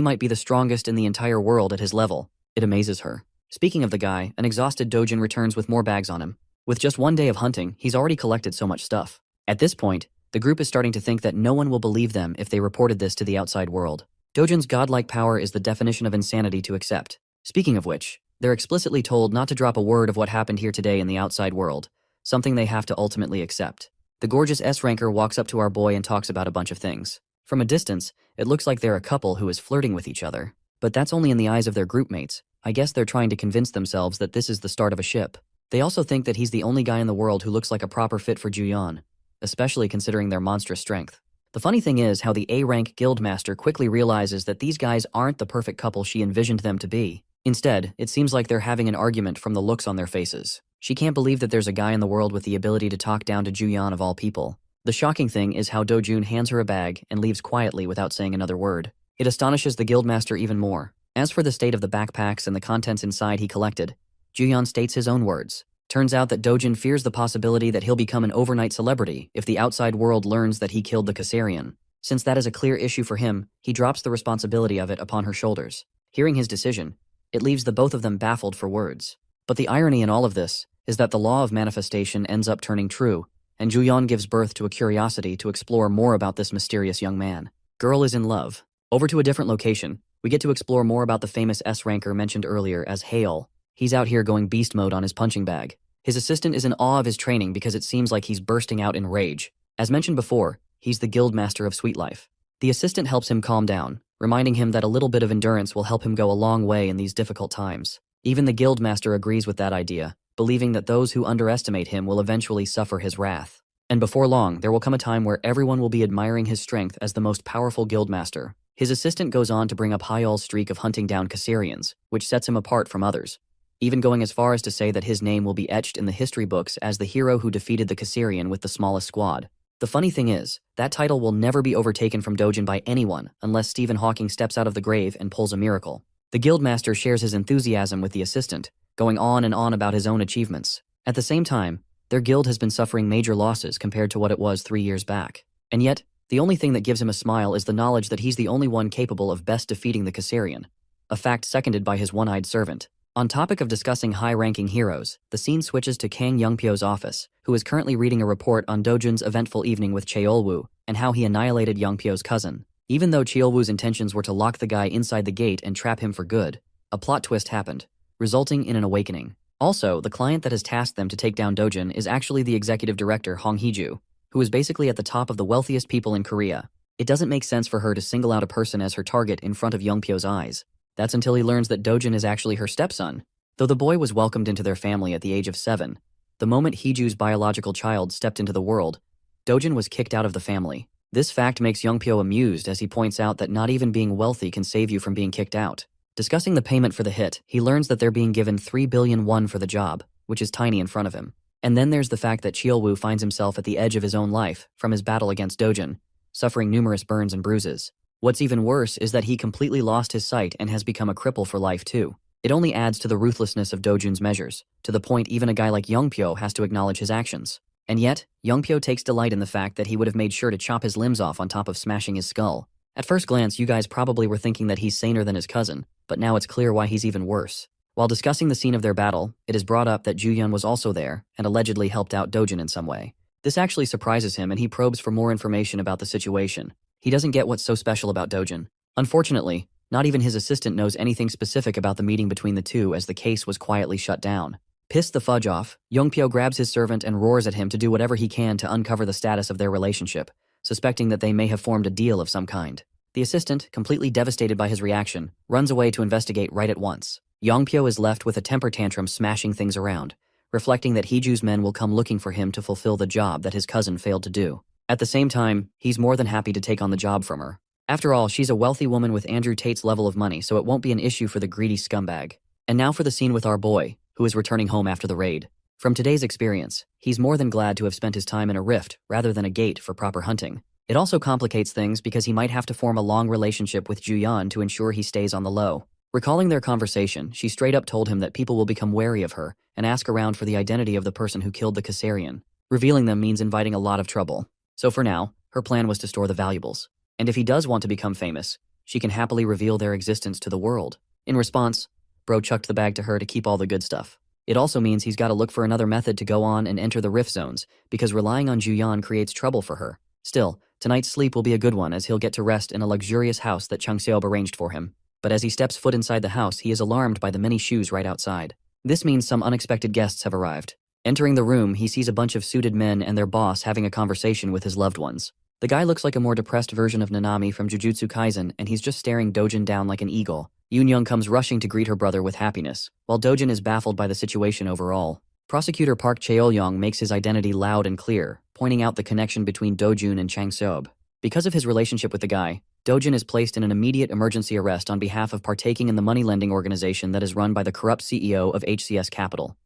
might be the strongest in the entire world at his level. It amazes her. Speaking of the guy, an exhausted Do-jun returns with more bags on him. With just one day of hunting, he's already collected so much stuff. At this point, the group is starting to think that no one will believe them if they reported this to the outside world. Do-jun's godlike power is the definition of insanity to accept. Speaking of which, they're explicitly told not to drop a word of what happened here today in the outside world, something they have to ultimately accept. The gorgeous S-ranker walks up to our boy and talks about a bunch of things. From a distance, it looks like they're a couple who is flirting with each other. But that's only in the eyes of their group mates. I guess they're trying to convince themselves that this is the start of a ship. They also think that he's the only guy in the world who looks like a proper fit for Ju-yeon, especially considering their monstrous strength. The funny thing is how the A-rank guildmaster quickly realizes that these guys aren't the perfect couple she envisioned them to be. Instead, it seems like they're having an argument from the looks on their faces. She can't believe that there's a guy in the world with the ability to talk down to Ju-yeon of all people. The shocking thing is how Do-jun hands her a bag and leaves quietly without saying another word. It astonishes the guildmaster even more. As for the state of the backpacks and the contents inside he collected, Ju-yeon states his own words. Turns out that Do-jun fears the possibility that he'll become an overnight celebrity if the outside world learns that he killed the Caesarian. Since that is a clear issue for him, he drops the responsibility of it upon her shoulders. Hearing his decision, it leaves the both of them baffled for words. But the irony in all of this is that the law of manifestation ends up turning true, and Ju-yeon gives birth to a curiosity to explore more about this mysterious young man. Girl is in love. Over to a different location, we get to explore more about the famous S-ranker mentioned earlier as Hale. He's out here going beast mode on his punching bag. His assistant is in awe of his training because it seems like he's bursting out in rage. As mentioned before, he's the guild master of Sweet Life. The assistant helps him calm down, reminding him that a little bit of endurance will help him go a long way in these difficult times. Even the guild master agrees with that idea, believing that those who underestimate him will eventually suffer his wrath. And before long, there will come a time where everyone will be admiring his strength as the most powerful guild master. His assistant goes on to bring up Hyal's streak of hunting down Caesarians, which sets him apart from others, even going as far as to say that his name will be etched in the history books as the hero who defeated the Caesarian with the smallest squad. The funny thing is, that title will never be overtaken from Do-jun by anyone unless Stephen Hawking steps out of the grave and pulls a miracle. The guildmaster shares his enthusiasm with the assistant, going on and on about his own achievements. At the same time, their guild has been suffering major losses compared to what it was 3 years back. And yet, the only thing that gives him a smile is the knowledge that he's the only one capable of best defeating the Caesarian, a fact seconded by his one-eyed servant. On topic of discussing high-ranking heroes, the scene switches to Kang Youngpyo's office, who is currently reading a report on Do-jun's eventful evening with Cheol-woo and how he annihilated Youngpyo's cousin. Even though Cheol-woo's intentions were to lock the guy inside the gate and trap him for good, a plot twist happened, resulting in an awakening. Also, the client that has tasked them to take down Do-jun is actually the executive director Hong Hee-ju, who is basically at the top of the wealthiest people in Korea. It doesn't make sense for her to single out a person as her target in front of Youngpyo's eyes. That's until he learns that Do-jun is actually her stepson. Though the boy was welcomed into their family at the age of 7, the moment Hee-ju's biological child stepped into the world, Do-jun was kicked out of the family. This fact makes Youngpyo amused as he points out that not even being wealthy can save you from being kicked out. Discussing the payment for the hit, he learns that they're being given 3 billion won for the job, which is tiny in front of him. And then there's the fact that Cheol-woo finds himself at the edge of his own life from his battle against Do-jun, suffering numerous burns and bruises. What's even worse is that he completely lost his sight and has become a cripple for life too. It only adds to the ruthlessness of Do-jun's measures, to the point even a guy like Youngpyo has to acknowledge his actions. And yet, Youngpyo takes delight in the fact that he would have made sure to chop his limbs off on top of smashing his skull. At first glance, you guys probably were thinking that he's saner than his cousin, but now it's clear why he's even worse. While discussing the scene of their battle, it is brought up that Ju-yeon was also there and allegedly helped out Do-jun in some way. This actually surprises him and he probes for more information about the situation. He doesn't get what's so special about Do-jun. Unfortunately, not even his assistant knows anything specific about the meeting between the two as the case was quietly shut down. Pissed the fudge off, Youngpyo grabs his servant and roars at him to do whatever he can to uncover the status of their relationship, suspecting that they may have formed a deal of some kind. The assistant, completely devastated by his reaction, runs away to investigate right at once. Youngpyo is left with a temper tantrum smashing things around, reflecting that Hee-ju's men will come looking for him to fulfill the job that his cousin failed to do. At the same time, he's more than happy to take on the job from her. After all, she's a wealthy woman with Andrew Tate's level of money, so it won't be an issue for the greedy scumbag. And now for the scene with our boy, who is returning home after the raid. From today's experience, he's more than glad to have spent his time in a rift rather than a gate for proper hunting. It also complicates things because he might have to form a long relationship with Ju-yeon to ensure he stays on the low. Recalling their conversation, she straight up told him that people will become wary of her and ask around for the identity of the person who killed the Caesarian. Revealing them means inviting a lot of trouble. So for now, her plan was to store the valuables. And if he does want to become famous, she can happily reveal their existence to the world. In response, Bro chucked the bag to her to keep all the good stuff. It also means he's got to look for another method to go on and enter the rift zones, because relying on Juyan creates trouble for her. Still, tonight's sleep will be a good one as he'll get to rest in a luxurious house that Chung Seob arranged for him. But as he steps foot inside the house, he is alarmed by the many shoes right outside. This means some unexpected guests have arrived. Entering the room, he sees a bunch of suited men and their boss having a conversation with his loved ones. The guy looks like a more depressed version of Nanami from Jujutsu Kaisen, and he's just staring Dojin down like an eagle. Yoon-young comes rushing to greet her brother with happiness, while Dojin is baffled by the situation overall. Prosecutor Park Cheol-young makes his identity loud and clear, pointing out the connection between Dojun and Chang Seob. Because of his relationship with the guy, Dojin is placed in an immediate emergency arrest on behalf of partaking in the money-lending organization that is run by the corrupt CEO of HCS Capital.